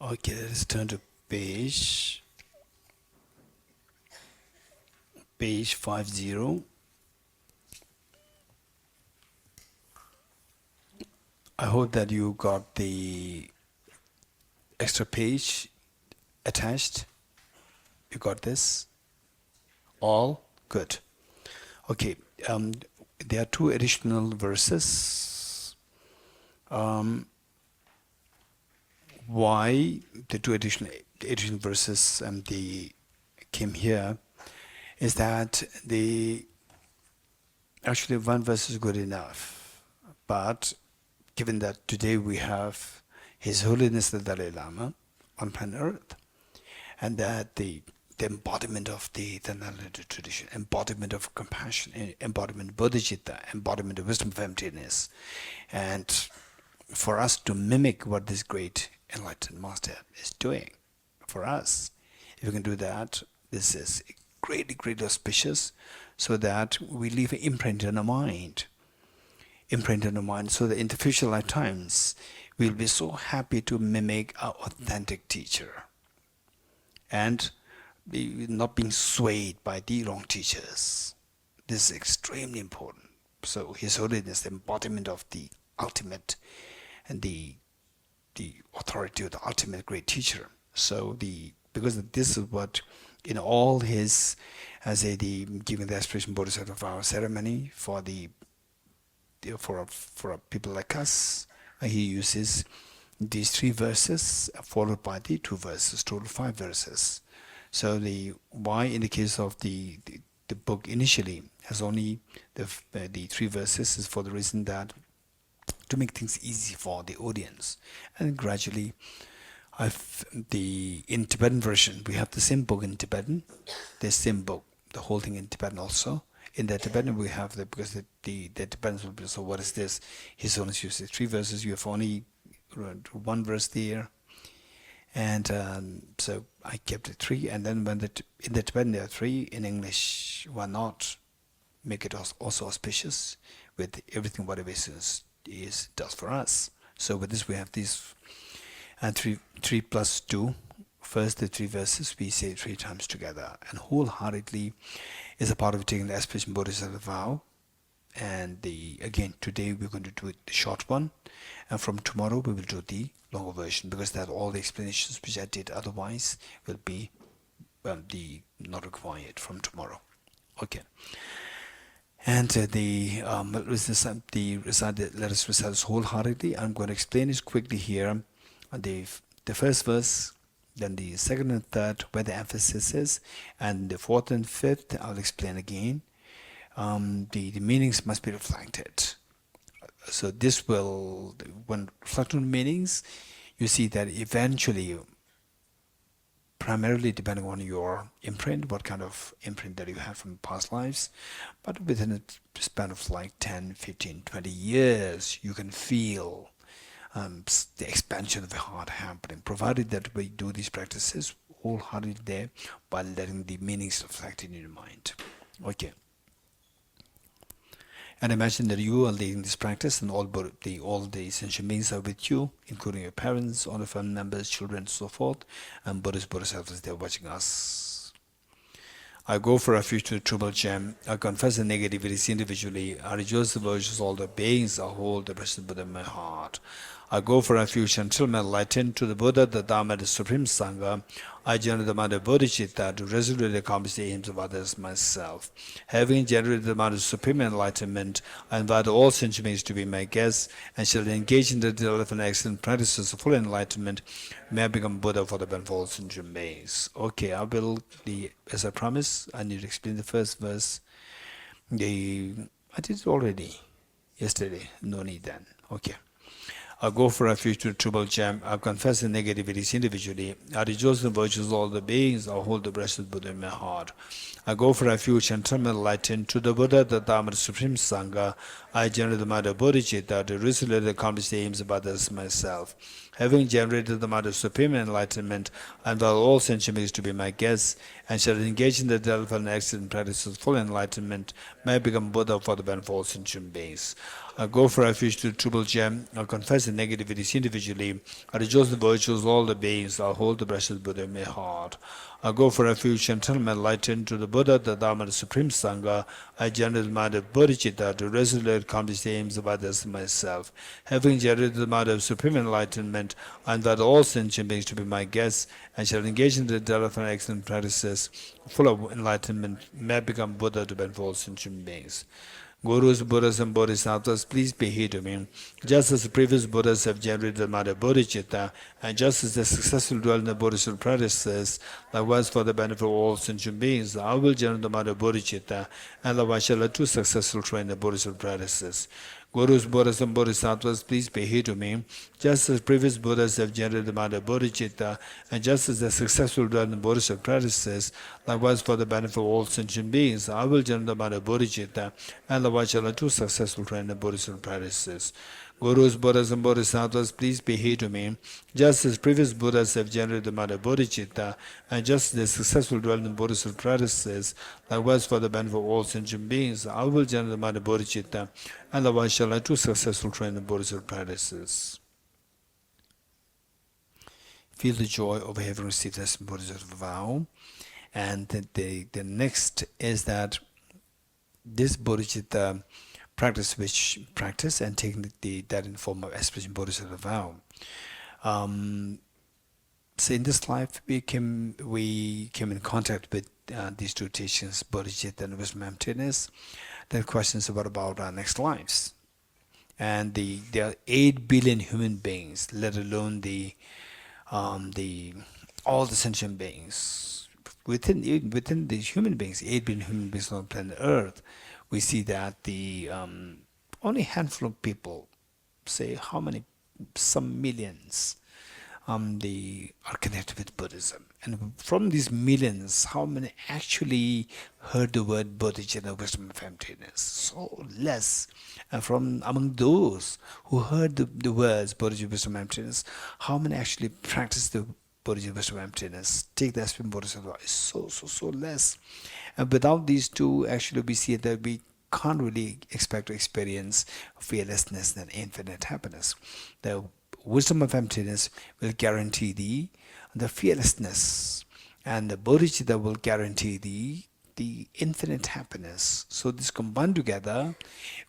Okay, let's turn to page 50. I hope that you got the extra page attached. You got this? All good. Okay, there are two additional verses. Why the two additional verses they came here is that actually one verse is good enough, but given that today we have His Holiness the Dalai Lama on planet Earth, and that the embodiment of the Nalanda tradition, embodiment of compassion, embodiment of Bodhisattva, embodiment of wisdom of emptiness, and for us to mimic what this great enlightened master is doing for us, if we can do that, this is greatly, greatly auspicious, so that we leave an imprint in our mind. So that in the future lifetimes, we'll be so happy to mimic our authentic teacher, and not being swayed by the wrong teachers. This is extremely important. So His Holiness, the embodiment of the ultimate and the authority of the ultimate great teacher. So because this is what in all his, giving the aspiration Bodhisattva vow ceremony for people like us, he uses these 3 verses followed by the 2 verses, total 5 verses. So why in the case of the book initially has only the 3 verses is for the reason that to make things easy for the audience, and gradually in Tibetan version we have the same book in Tibetan, the same book, the whole thing in Tibetan also. In the Tibetan we have because the Tibetans will be, so what is this? His Holiness uses 3 verses, you have only 1 verse there, and so I kept it 3, and then when in the Tibetan there are 3, in English why not make it also auspicious with everything whatever does for us. So with this we have these 3 plus 2. First the 3 verses we say 3 times together, and wholeheartedly is a part of taking the aspiration Bodhisattva vow. And again today we're going to do the short one, and from tomorrow we will do the longer version, because that all the explanations which I did otherwise will be not required from tomorrow. Okay. And let us recite this wholeheartedly. I'm going to explain this quickly here. The first verse, then the second and third, where the emphasis is, and the fourth and fifth, I'll explain again. The meanings must be reflected. So this will, when reflecting on meanings, you see that eventually, primarily depending on your imprint, what kind of imprint that you have from past lives, but within a span of like 10, 15, 20 years, you can feel the expansion of the heart happening, provided that we do these practices wholeheartedly there by letting the meanings reflect in your mind. Okay. And imagine that you are leading this practice, and all the essential beings are with you, including your parents, all the family members, children, and so forth, and Bodhisattvas, they're watching us. I go for refuge to the Triple Gem. I confess the negativities individually. I rejoice the virtues, all the beings. I hold the blessed Buddha in my heart. I go for refuge until I'm enlightened to the Buddha, the Dhamma, the Supreme Sangha. I generate the mind of bodhicitta to resolutely accomplish the aims of others myself. Having generated the mind of supreme enlightenment, I invite all sentient beings to be my guests, and shall engage in the development and excellent practices of full enlightenment. May I become Buddha for the benefit of all sentient beings. Okay, I will, as I promised, I need to explain the first verse. I did it already yesterday, no need then. Okay. I go for refuge to the Triple Gem. I confess the negativities individually. I rejoice in the virtues of all the beings. I hold the blessed Buddha in my heart. I go for refuge and turn my light into the Buddha, the Dhamma, the Supreme Sangha. I generate the mind of bodhicitta to resolutely accomplish the aims of others myself. Having generated the mind of supreme enlightenment, I invite all sentient beings to be my guests, and shall engage in the development and excellent practice of full enlightenment, may I become Buddha for the benefit of all sentient beings. I go for refuge to the Triple Gem. I confess the negativities individually. I rejoice in the virtues of all the beings. I hold the precious Buddha in my heart. I go for refuge until I am enlightened to the Buddha, the Dharma, the Supreme Sangha. I generate the mind of Bodhisattva to resolutely accomplish the aims of others and myself. Having generated the mind of supreme enlightenment, I invite all sentient beings to be my guests, and shall engage in the development and excellent practices full of enlightenment, may I become Buddha to benefit all sentient beings. Gurus, Buddhas, and Bodhisattvas, please be here to me. Just as the previous Buddhas have generated the mind of bodhicitta, and just as they successfully dwell in the Bodhisattva practices, likewise for the benefit of all sentient beings, I will generate the mind of bodhicitta, and likewise shall I too successfully train the Bodhisattva practices. Gurus, Buddhas, and Bodhisattvas, please be here to me. Just as previous Buddhas have generated the mind of bodhicitta, and just as they successfully dwell in the Bodhisattva practices, likewise for the benefit of all sentient beings, I will generate the mind of bodhicitta, and likewise shall I too successfully train the Bodhisattva practices. Gurus, Buddhas, and Bodhisattvas, please be here to me. Just as previous Buddhas have generated the mind of bodhicitta, and just as they successfully dwell in the Bodhisattva practices, likewise for the benefit of all sentient beings, I will generate the mind of bodhicitta, and likewise shall I too successfully train the Bodhisattva practices. Feel the joy of having received this Bodhisattva vow. And the next is that this bodhicitta practice which practice and taking that in form of expressing Bodhisattva vow. So in this life we came in contact with these two teachings, bodhicitta and wisdom emptiness. Then questions about our next lives. And there are 8 billion human beings, let alone all the sentient beings. Within the human beings, 8 billion human beings on planet Earth, we see that the only handful of people, say how many, some millions, they are connected with Buddhism. And from these millions, how many actually heard the word bodhicitta, wisdom of emptiness? So less. And from among those who heard the words bodhicitta, wisdom of emptiness, how many actually practice the bodhicitta, wisdom of emptiness, take the aspect of bodhisattva? Is so less. And without these two, actually we see that we can't really expect to experience fearlessness and infinite happiness. The wisdom of emptiness will guarantee the fearlessness, and the bodhicitta will guarantee the infinite happiness. So this combined together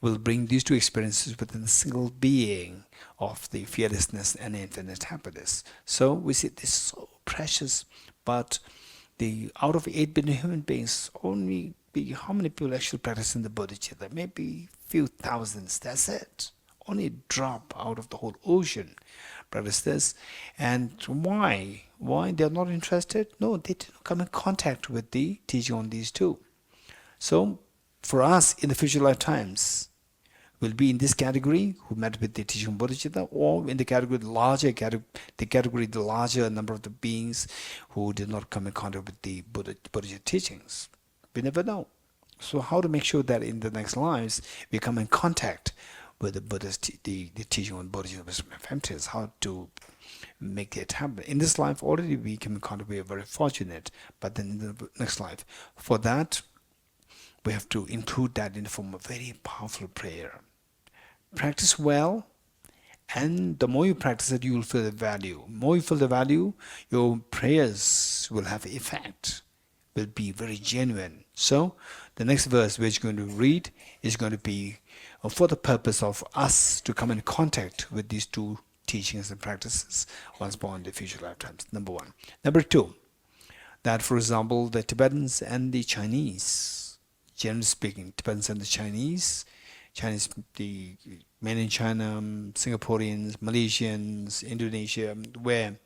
will bring these two experiences within a single being of the fearlessness and infinite happiness. So we see this so precious, but out of 8 billion human beings, only how many people actually practice in the bodhicitta? Maybe few thousands, that's it. Only a drop out of the whole ocean practice this. And why? Why they're not interested? No, they didn't come in contact with the teaching on these two. So for us in the future lifetimes, we'll be in this category who met with the teaching of bodhicitta, or in the category the larger number of the beings who did not come in contact with the bodhicitta teachings. We never know. So how to make sure that in the next lives we come in contact with the Buddha's the teaching on bodhicitta, wisdom of emptiness, how to make it happen. In this life already we come in contact, we are very fortunate, but then in the next life, for that we have to include that in the form of very powerful prayer. Practice well, and the more you practice it, you will feel the value. The more you feel the value, your prayers will have effect, will be very genuine. So the next verse which we're going to read is going to be for the purpose of us to come in contact with these two teachings and practices once born in the future lifetimes. Number 1. Number 2, that for example the Tibetans and the Chinese, generally speaking, Tibetans and the Chinese, the men in China, Singaporeans, Malaysians, Indonesia, where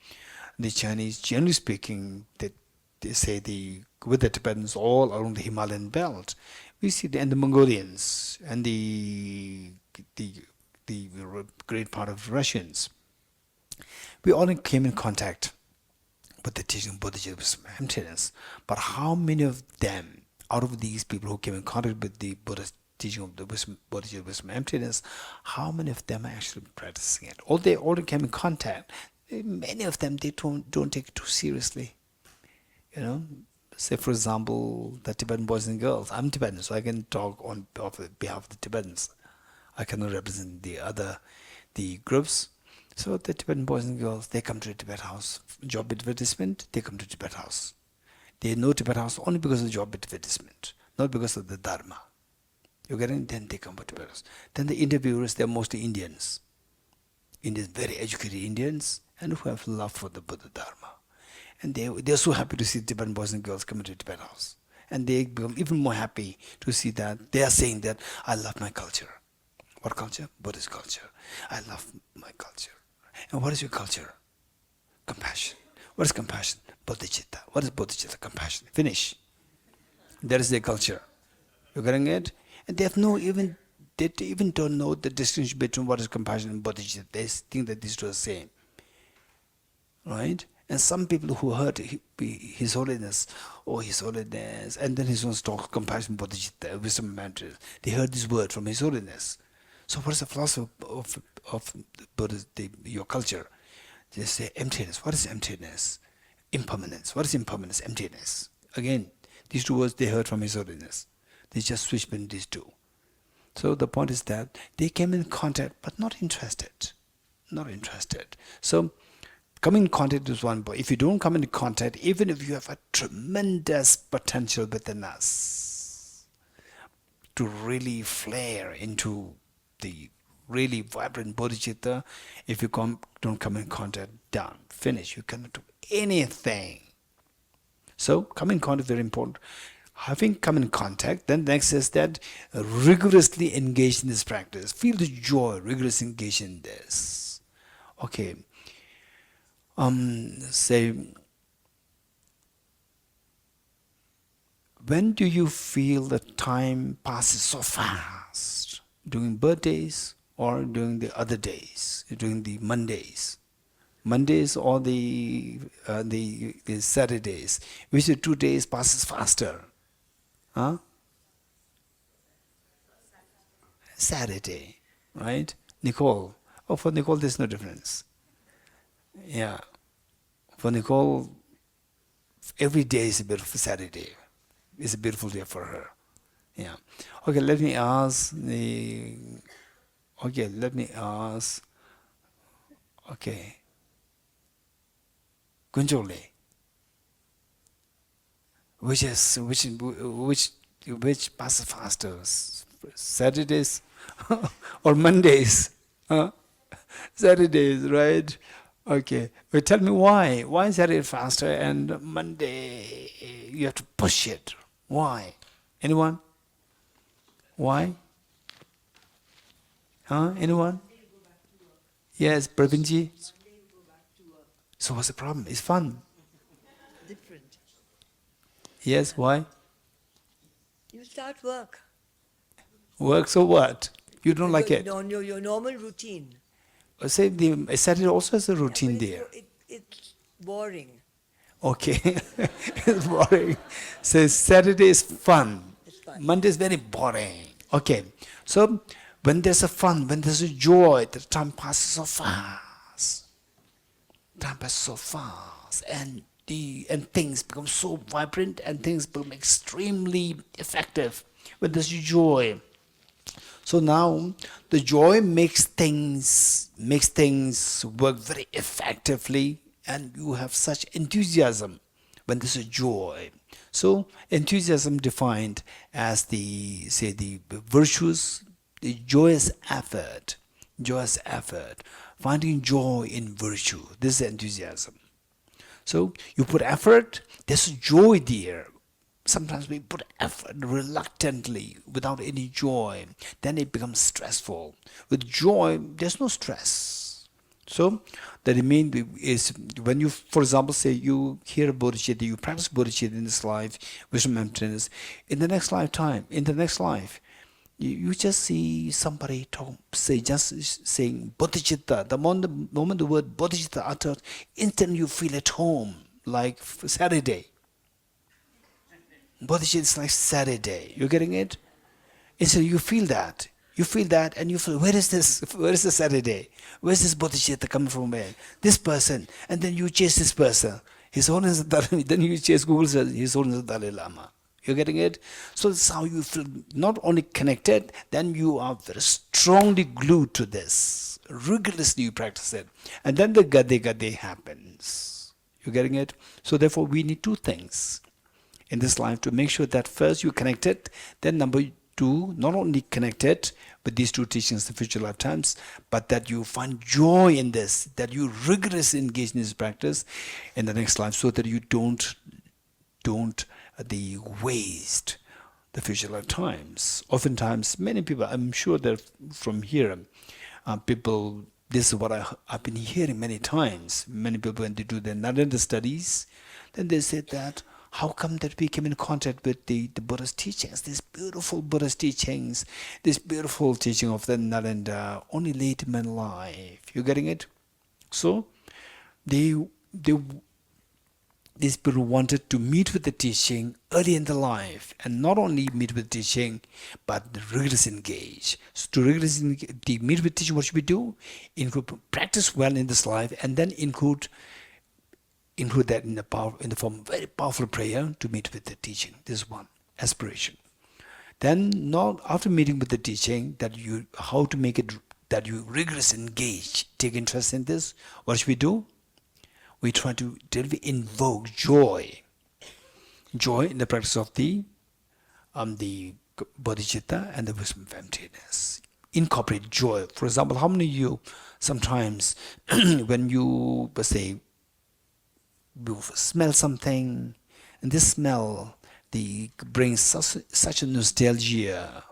the Chinese, generally speaking, they say with the Tibetans all along the Himalayan belt, we see the Mongolians and the great part of Russians. We all came in contact with the teaching of bodhicitta, wisdom of emptiness. But how many of them, out of these people who came in contact with the Buddha's teaching of the wisdom, Bodhisattva wisdom emptiness, how many of them are actually practicing it? Or they already came in contact. Many of them, they don't take it too seriously. You know, say for example, the Tibetan boys and girls. I'm Tibetan, so I can talk on behalf of the Tibetans. I cannot represent the groups. So the Tibetan boys and girls, they come to the Tibet house. Job advertisement, they come to Tibet house. They know Tibet house only because of the job advertisement, not because of the Dharma. You get it? Then they come to Tibet house. Then the interviewers, they're mostly Indians. Indians, very educated Indians, and who have love for the Buddha Dharma. And they're so happy to see Tibetan boys and girls coming to Tibet house. And they become even more happy to see that they are saying that, I love my culture. What culture? Buddhist culture. I love my culture. And what is your culture? Compassion. What is compassion? Bodhicitta. What is bodhicitta? Compassion. Finish. That is their culture. You getting it? And they have they even don't know the distinction between what is compassion and bodhicitta. They think that these two are the same. Right? And some people who heard His Holiness, His Holiness, and then His own talk, compassion, bodhicitta, wisdom, mantras, they heard this word from His Holiness. So what is the philosophy of your culture? They say emptiness. What is emptiness? Impermanence. What is impermanence? Emptiness. Again, these two words they heard from His Holiness. They just switched between these two. So the point is that they came in contact, but not interested. Not interested. So coming in contact is one, but if you don't come into contact, even if you have a tremendous potential within us to really flare into the really vibrant bodhicitta, if you don't come in contact, done, finish. You cannot do anything. So come in contact, very important. Having come in contact, then next is that rigorously engage in this practice. Feel the joy, rigorously engage in this. Okay. Say, when do you feel the time passes so fast? During birthdays or during the other days, during the Mondays? Mondays or the Saturdays? Which the 2 days passes faster? Huh? Saturday, right? Nicole. Oh, for Nicole there's no difference. Yeah. For Nicole, every day is a beautiful Saturday. It's a beautiful day for her. Yeah. Okay, let me ask Gunjole. Which passes faster? Saturdays or Mondays? Huh? Saturdays, right? Okay. But tell me why. Why is Saturday faster and Monday you have to push it? Why? Anyone? Why? Huh? Anyone? Yes, Pravinji? So what's the problem? It's fun. Different. Yes, why? You start work. Work, so what? You don't like it? On your normal routine. Say the Saturday also has a routine there. It's boring. Okay, it's boring. So Saturday is fun. It's fun. Monday is very boring. Okay, so when there's a fun, when there's a joy, the time passes so fast. Time passes so fast, and things become so vibrant, and things become extremely effective when there's joy. So now the joy makes things work very effectively, and you have such enthusiasm when there's a joy. So enthusiasm defined as the virtues, the joyous effort, finding joy in virtue. This is enthusiasm. So you put effort, there's joy there. Sometimes we put effort reluctantly, without any joy. Then it becomes stressful. With joy, there's no stress. So that is when you, for example, say you hear bodhicitta, you practice bodhicitta in this life, wisdom emptiness. In the next life, you just see somebody saying bodhicitta. The moment the word bodhicitta uttered, instantly you feel at home, like Saturday. Bodhicitta is like Saturday. You getting it? Instead, you feel that. You feel that and you feel, where is this? Where is the Saturday? Where is this Bodhisattva coming from? Where? This person. And then you chase this person. His Holiness Dalai. Then you chase Google says His Holiness Dalai Lama. You're getting it? So that's how you feel not only connected, then you are very strongly glued to this. Rigorously you practice it. And then the gade happens. You're getting it? So therefore we need two things in this life to make sure that first you connect it, then number two, not only connected with these two teachings, the future lifetimes, but that you find joy in this, that you rigorously engage in this practice in the next life so that you don't waste the future lifetimes. Oftentimes, many people, I'm sure that from here, people, this is what I've been hearing many times. Many people, when they do their Narendra studies, then they say that, how come that we came in contact with the Buddha's teachings, these beautiful Buddha's teachings, this beautiful teaching of the Narendra, only late in my life. You getting it? So, these people wanted to meet with the teaching early in the life, and not only meet with teaching, but rigorously engage. So to rigorously meet with teaching, what should we do? Practice well in this life, and then include that in the form of very powerful prayer to meet with the teaching. This is one aspiration. Then, not after meeting with the teaching, how to make it that you rigorously engage, take interest in this. What should we do? We try to invoke joy in the practice of the bodhicitta and the wisdom of emptiness. Incorporate joy. For example, how many of you sometimes when you say you smell something, and this smell brings such a nostalgia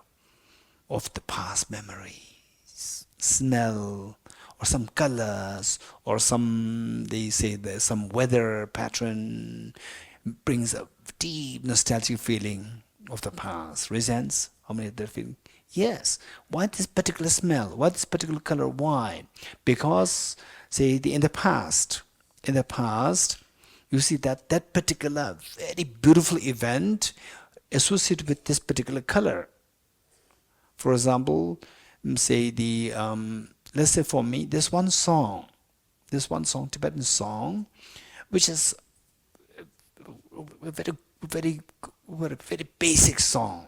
of the past memories, smell, or some colors, or they say there's some weather pattern, brings a deep nostalgic feeling of the past. Resents? How many of that feeling? Yes. Why this particular smell? Why this particular color? Why? Because, in the past, you see that particular very beautiful event associated with this particular color. For example, let's say for me, this one song, Tibetan song, which is a very basic song,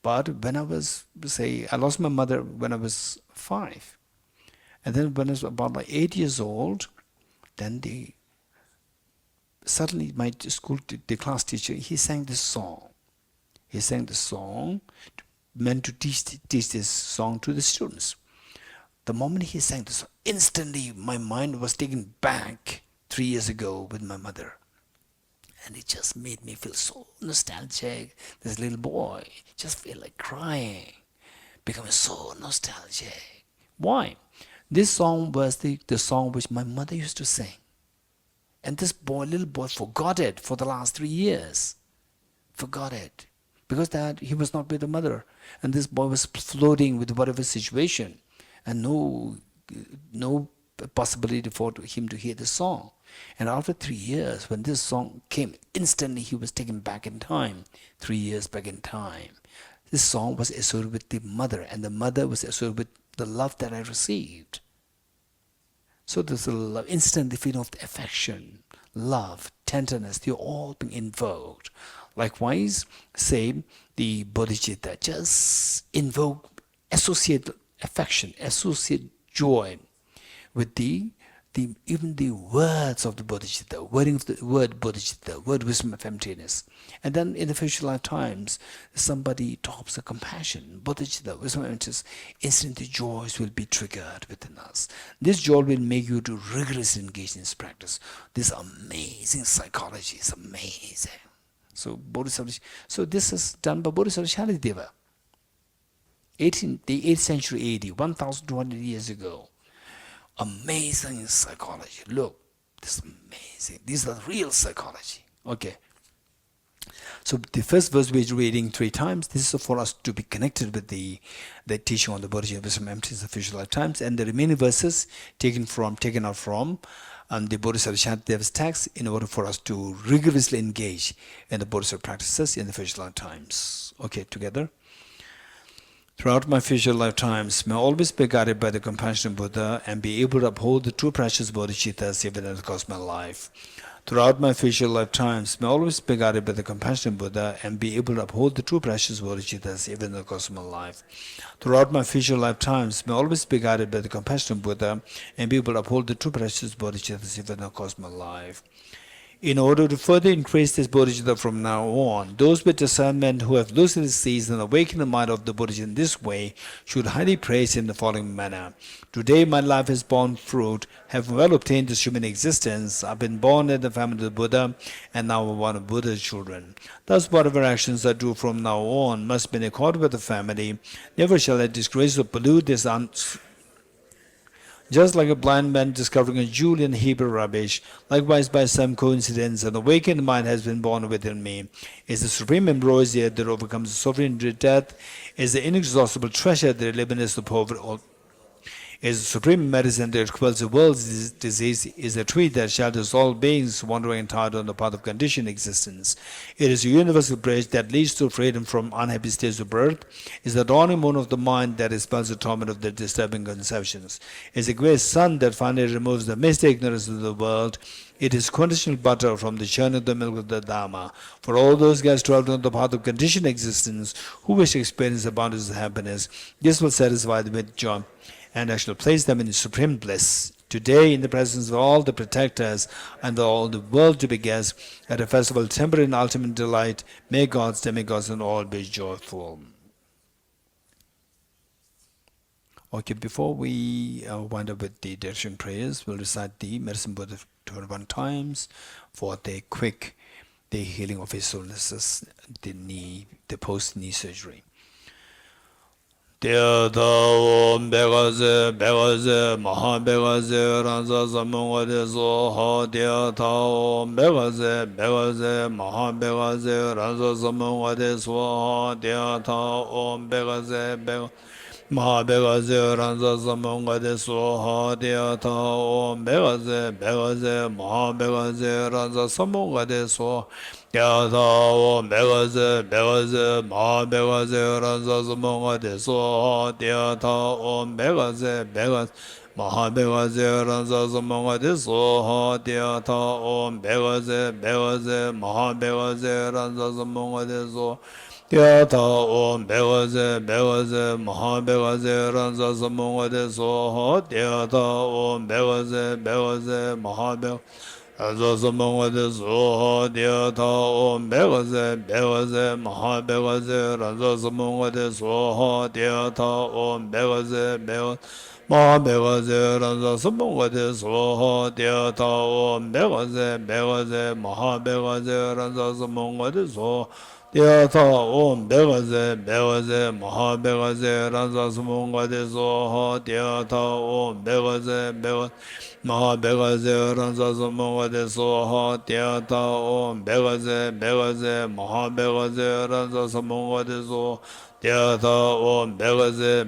but when I was, I lost my mother when I was 5, and then when I was about 8 years old, then suddenly my the class teacher, he sang this song. Meant to teach this song to the students. The moment he sang this song, instantly my mind was taken back 3 years ago with my mother. And it just made me feel so nostalgic. This little boy just feel like crying, becoming so nostalgic. Why? This song was the song which my mother used to sing. And this little boy forgot it for the last 3 years. Forgot it. Because that he was not with the mother. And this boy was floating with whatever situation. And no possibility for him to hear the song. And after 3 years, when this song came, instantly he was taken back in time. 3 years back in time. This song was associated with the mother. And the mother was associated with the love that I received. So there's a love, instantly feeling of the affection, love, tenderness, they're all being invoked. Likewise, the bodhicitta, just associate affection, associate joy with even the words of the bodhicitta, wording of the word bodhicitta, word wisdom of emptiness. And then in the future lifetimes, somebody talks of compassion, bodhicitta, wisdom of emptiness, instantly joys will be triggered within us. This joy will make you to rigorously engage in this practice. This amazing psychology is amazing. So this is done by Bodhisattva Shaladeva. The 8th century AD, 1,200 years ago. Amazing psychology. Look, this is amazing. These are real psychology. Okay. So the first verse we're reading 3 times. This is for us to be connected with the teaching on the Bodhisattva wisdom emptiness of future lifetimes, and the remaining verses taken out from and the Bodhisattva Shantideva's text in order for us to rigorously engage in the Bodhisattva practices in the future lifetimes. Okay, together. Throughout my future lifetimes, may I always be guided by the compassionate Buddha and be able to uphold the true precious bodhicittas even in the course of my life. Throughout my future lifetimes, may I always be guided by the compassionate Buddha and be able to uphold the true precious bodhicittas even in the course of my life. Throughout my future lifetimes, may I always be guided by the compassionate Buddha and be able to uphold the true precious bodhicittas even in the course of my life. In order to further increase this bodhicitta from now on, those with discernment who have lucidly seized and awakened the mind of the bodhicitta in this way should highly praise in the following manner. Today my life has borne fruit, have well obtained this human existence, I've been born in the family of the Buddha, and now I'm one of Buddha's children. Thus whatever actions I do from now on must be in accord with the family. Never shall I disgrace or pollute this just like a blind man discovering a jewel in a heap of rubbish, likewise by some coincidence an awakened mind has been born within me. Is the supreme ambrosia that overcomes the sovereign death, is the inexhaustible treasure that eliminates the poverty, is the supreme medicine that quells the world's disease, is the tree that shelters all beings wandering entirely on the path of conditioned existence. It is a universal bridge that leads to freedom from unhappy states of birth, is the dawning moon of the mind that expels the torment of the disturbing conceptions, is a great sun that finally removes the misty ignorance of the world. It is quintessential butter from the churn of the milk of the Dharma. For all those guys traveling on the path of conditioned existence who wish to experience the abundance of happiness, this will satisfy them with joy, and I shall place them in supreme bliss. Today, in the presence of all the protectors and all the world to be guests, at a festival tempered in ultimate delight, may gods, demigods, and all be joyful. Okay, before we wind up with the direction prayers, we'll recite the Medicine Buddha 21 times for the healing of His Holiness, the post-knee surgery. Teta Om Begaze Maha Begaze Ranza Samungade Soha Teta Om Begaze Maha Begaze Ranza Samungade Soha Teta Om Begaze Maha Begaze Ranza Samungade Soha Teta Om Begaze Maha Begaze Ranza Samungade Soha Teta Om Begaze Maha Begaze Ranza Samungade Soha Teta Om Begaze Maha Begaze Ranza Samungade Soha Teta Om Begaze Maha Begaze Ranza Samungade Soha Teta Om Begaze Maha Begaze Ranza Samungade Soha Teta Om Begaze Maha Begaze Ranza Samungade Soha Teta Om Begaze Maha Begaze Ranza Samungade Soha Teta Om Begaze Maha Begaze Ranza Samungade Soha Teta Om Begaze Maha Begaze Ranza Samungade Soha Teta Om Begaze Maha Begaze Ranza Samungade Soha Teta Om Begaze Maha Begaze Ranza Samungade Soha Teta Om Begaze Maha Begaze Ranza Samungade Soha Teta Om Begaze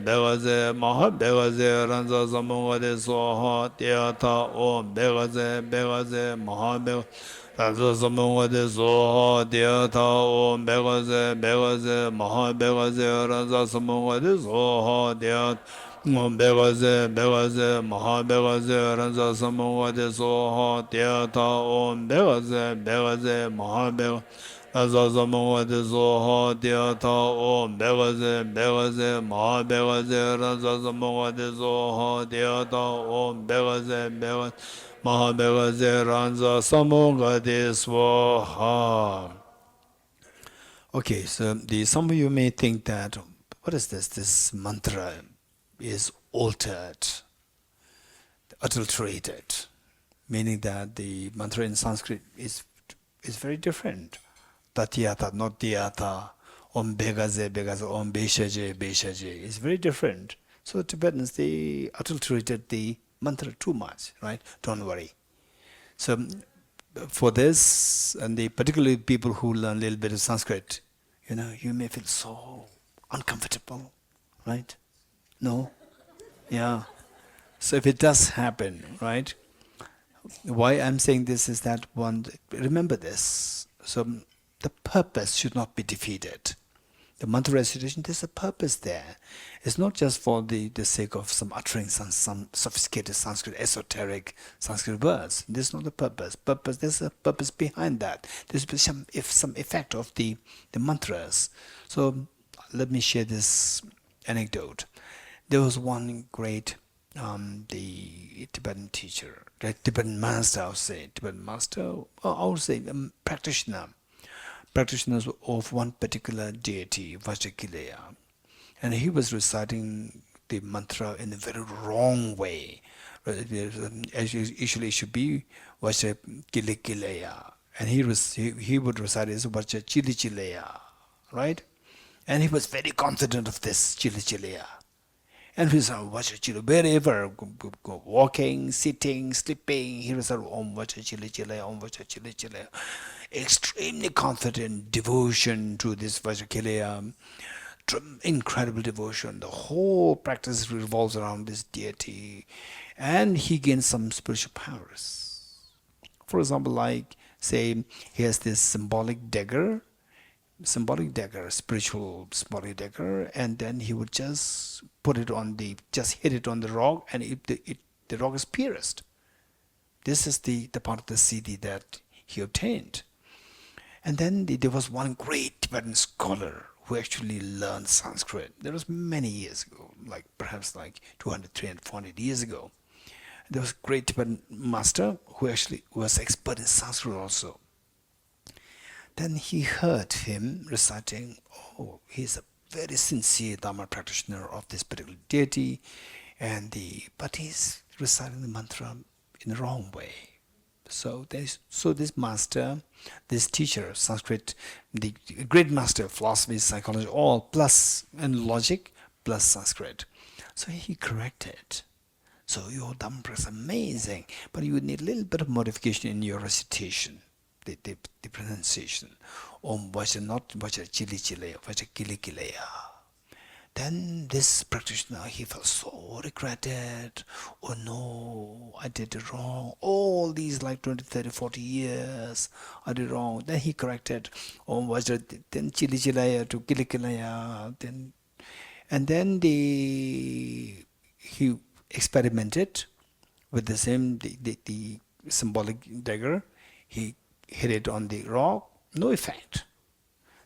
Maha Begaze Ranza Samungade Soha Teta Om Begaze Maha Begaze Ranza Samungade Soha Teta Om Begaze Maha Begaze Ranza Samungade Soha Teta Om Begaze Maha Begaze Ranza Samungade Soha Teta Om Begaze Maha Begaze Ranza Samungade Soha Teta Om Begaze Maha Begaze Ranza Samungade Soha Teta Om Begaze Maha Begaze Ranza Samungade Swaha. Okay, so some of you may think that, what is this? This mantra is altered, adulterated, meaning that the mantra in Sanskrit is very different. Tatyata, not Tyata, Om Begaze, Om Beshaje, is very different. So Tibetans, they adulterated the mantra too much, right? Don't worry. So for this, and particularly people who learn a little bit of Sanskrit, you may feel so uncomfortable, right? No? Yeah. So if it does happen, right? Why I'm saying this is that one, remember this. So the purpose should not be defeated. The mantra recitation, there's a purpose there. It's not just for the sake of some uttering some sophisticated Sanskrit, esoteric Sanskrit words. This is not the purpose. There's a purpose behind that. There's some effect of the mantras. So let me share this anecdote. There was one great the Tibetan teacher, the Tibetan master, I would say practitioners of one particular deity, Vajrakileya. And he was reciting the mantra in a very wrong way. As usually it should be Vajrakileya. And he would recite it as Vajrachileya, right? And he was very confident of this Chilichileya. And he said, wherever, go walking, sitting, sleeping, he was Om Vajrachileya, Om Vajrachileya. Extremely confident devotion to this Vajrakileya, incredible devotion. The whole practice revolves around this deity, and he gains some spiritual powers. For example, like, say, he has this symbolic dagger, spiritual symbolic dagger, and then he would just hit it on the rock, and the rock is pierced. This is the part of the siddhi that he obtained. And then there was one great Tibetan scholar who actually learned Sanskrit. There was many years ago, perhaps 200, 300, 400 years ago. There was a great Tibetan master who actually was expert in Sanskrit also. Then he heard him reciting, he's a very sincere Dharma practitioner of this particular deity, but he's reciting the mantra in the wrong way. So this master, this teacher of Sanskrit, the great master of philosophy, psychology, all plus and logic plus Sanskrit. So he corrected. So your Dhamma is amazing, but you need a little bit of modification in your recitation, the pronunciation. Om Vajra, not Vajra Chili Chile, Vajra Kili Kileya. Then this practitioner, he felt so regretted. Oh no, I did it wrong. All these 20, 30, 40 years, I did wrong. Then he corrected. Om Vajra, then Chili Chilaya to Kili Kilaya. And then he experimented with the same, the symbolic dagger. He hit it on the rock, no effect.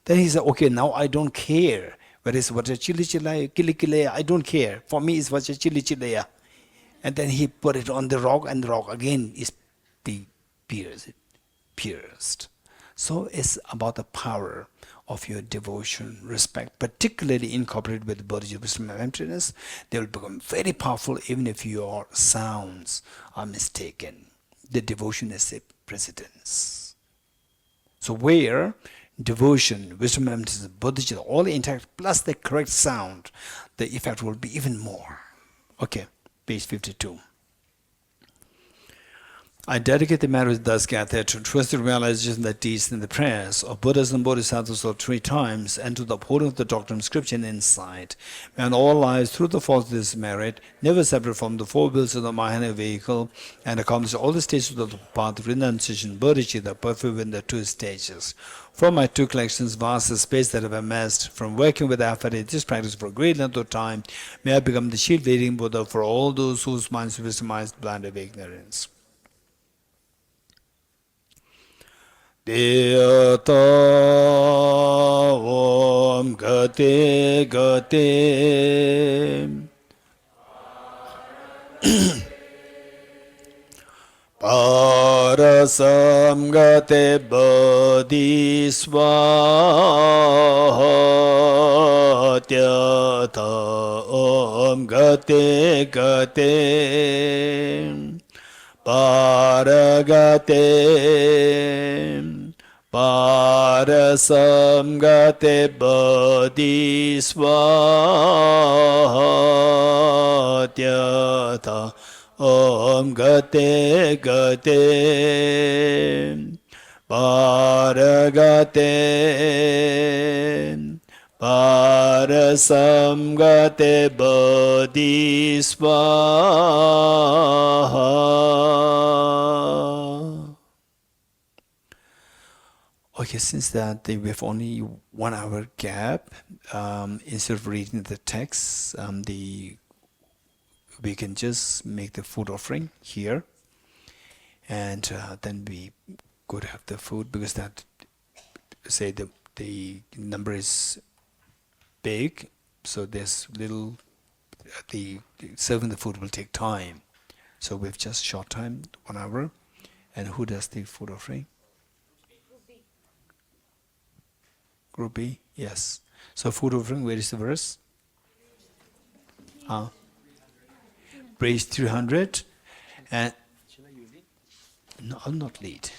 Then he said, okay, now I don't care. Whether it's Vajra Chili Chilaya, Kili Kilaya, I don't care. For me, it's Vajra Chili Chilaya. And then he put it on the rock, and the rock again is pierced. So it's about the power of your devotion, respect, particularly incorporated with Bodhisattva wisdom and emptiness. They will become very powerful even if your sounds are mistaken. The devotion is a precedence. So where devotion, wisdom, emptiness, bodhicitta, all intact, plus the correct sound, the effect will be even more. Okay, page 52. I dedicate the marriage thus gathered to trusted realization that deeds in the prayers of Buddhas and Bodhisattvas of 3 times, and to the upholding of the doctrine of scripture and insight. May in all lives, through the force of this merit, never separate from the 4 wheels of the Mahayana vehicle, and accomplish all the stages of the path of renunciation, bodhicitta, perfect in the 2 stages. From my 2 collections, vast the space that I have amassed, from working with effort in this practice for a great length of time, may I become the shield leading Buddha for all those whose minds are wisdomized, blind of ignorance. Diyata Om Gate Gate Parasam Gate Bodhisvaha Diyata Om Gate Gate Paragate Parasam Gate Bodhisvaha Dhyata Om Gate Gate Paragate Parasam Gate Bodhisvaha Okay, since that we have only 1 hour gap, instead of reading the text, we can just make the food offering here, and then we go to have the food, because that, say, the number is big, so there's little, the serving the food will take time, so we've just short time, 1 hour. And who does the food offering? Group B, yes. So food offering, where is the verse? Page 300. And no, I'll not lead.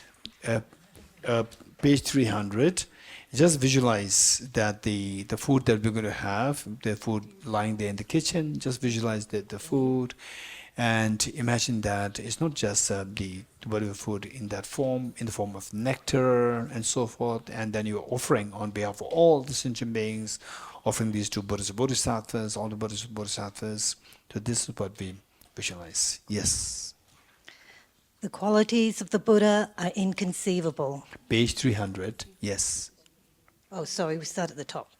Page 300. Just visualize that the food that we're going to have, the food lying there in the kitchen, just visualize the food, and imagine that it's not just the whatever food in that form, in the form of nectar and so forth, and then you're offering on behalf of all the sentient beings, offering these to Buddhas and Bodhisattvas, all the Buddhas and Bodhisattvas. So this is what we visualize. Yes. The qualities of the Buddha are inconceivable. Page 300, yes. Oh, sorry, we start at the top.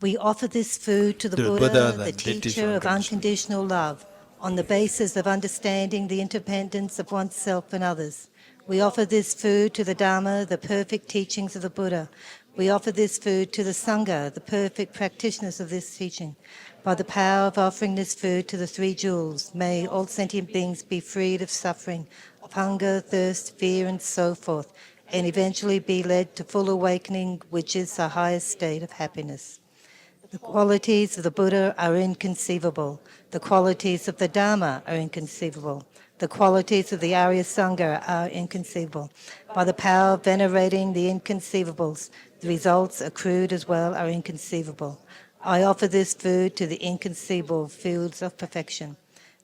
We offer this food to the To the Buddha, Buddha, the the teacher of unconditional love, on the basis of understanding the interdependence of oneself and others. We offer this food to the Dhamma, the perfect teachings of the Buddha. We offer this food to the Sangha, the perfect practitioners of this teaching. By the power of offering this food to the three jewels, may all sentient beings be freed of suffering, of hunger, thirst, fear, and so forth, and eventually be led to full awakening, which is the highest state of happiness. The qualities of the Buddha are inconceivable. The qualities of the Dhamma are inconceivable. The qualities of the Arya Sangha are inconceivable. By the power of venerating the inconceivables, the results accrued as well are inconceivable. I offer this food to the inconceivable fields of perfection.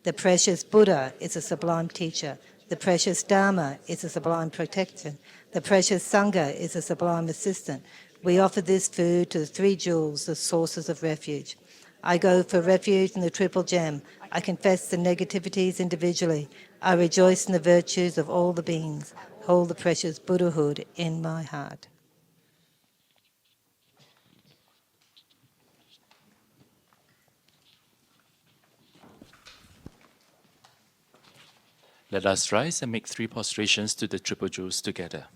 The precious Buddha is a sublime teacher. The precious Dhamma is a sublime protection. The precious Sangha is a sublime assistant. We offer this food to the three jewels, the sources of refuge. I go for refuge in the triple gem. I confess the negativities individually. I rejoice in the virtues of all the beings. Hold the precious Buddhahood in my heart. Let us rise and make 3 prostrations to the triple jewels together.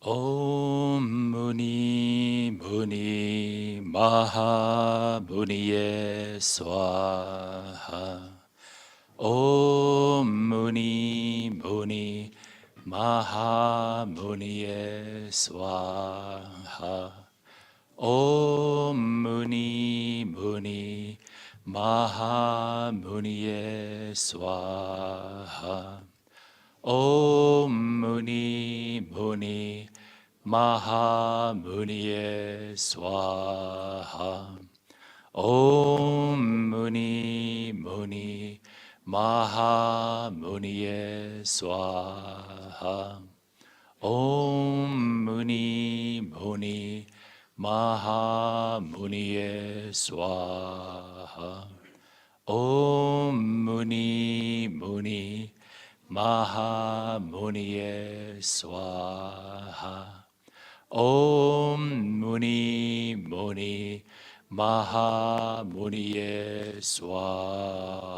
Om Muni Muni Maha Muniye Swaha. Om Muni Muni Maha Muniye Swaha. Om Muni Muni Maha Muniye Swaha. Om Muni Muni Maha Muniye Swaha. Om Muni Muni Maha Muniye Swaha. Om Muni Muni Maha Muniye Swaha. Om Muni Muni Maha Muniye Swaha. Om Muni Muni Maha Muniye Swaha.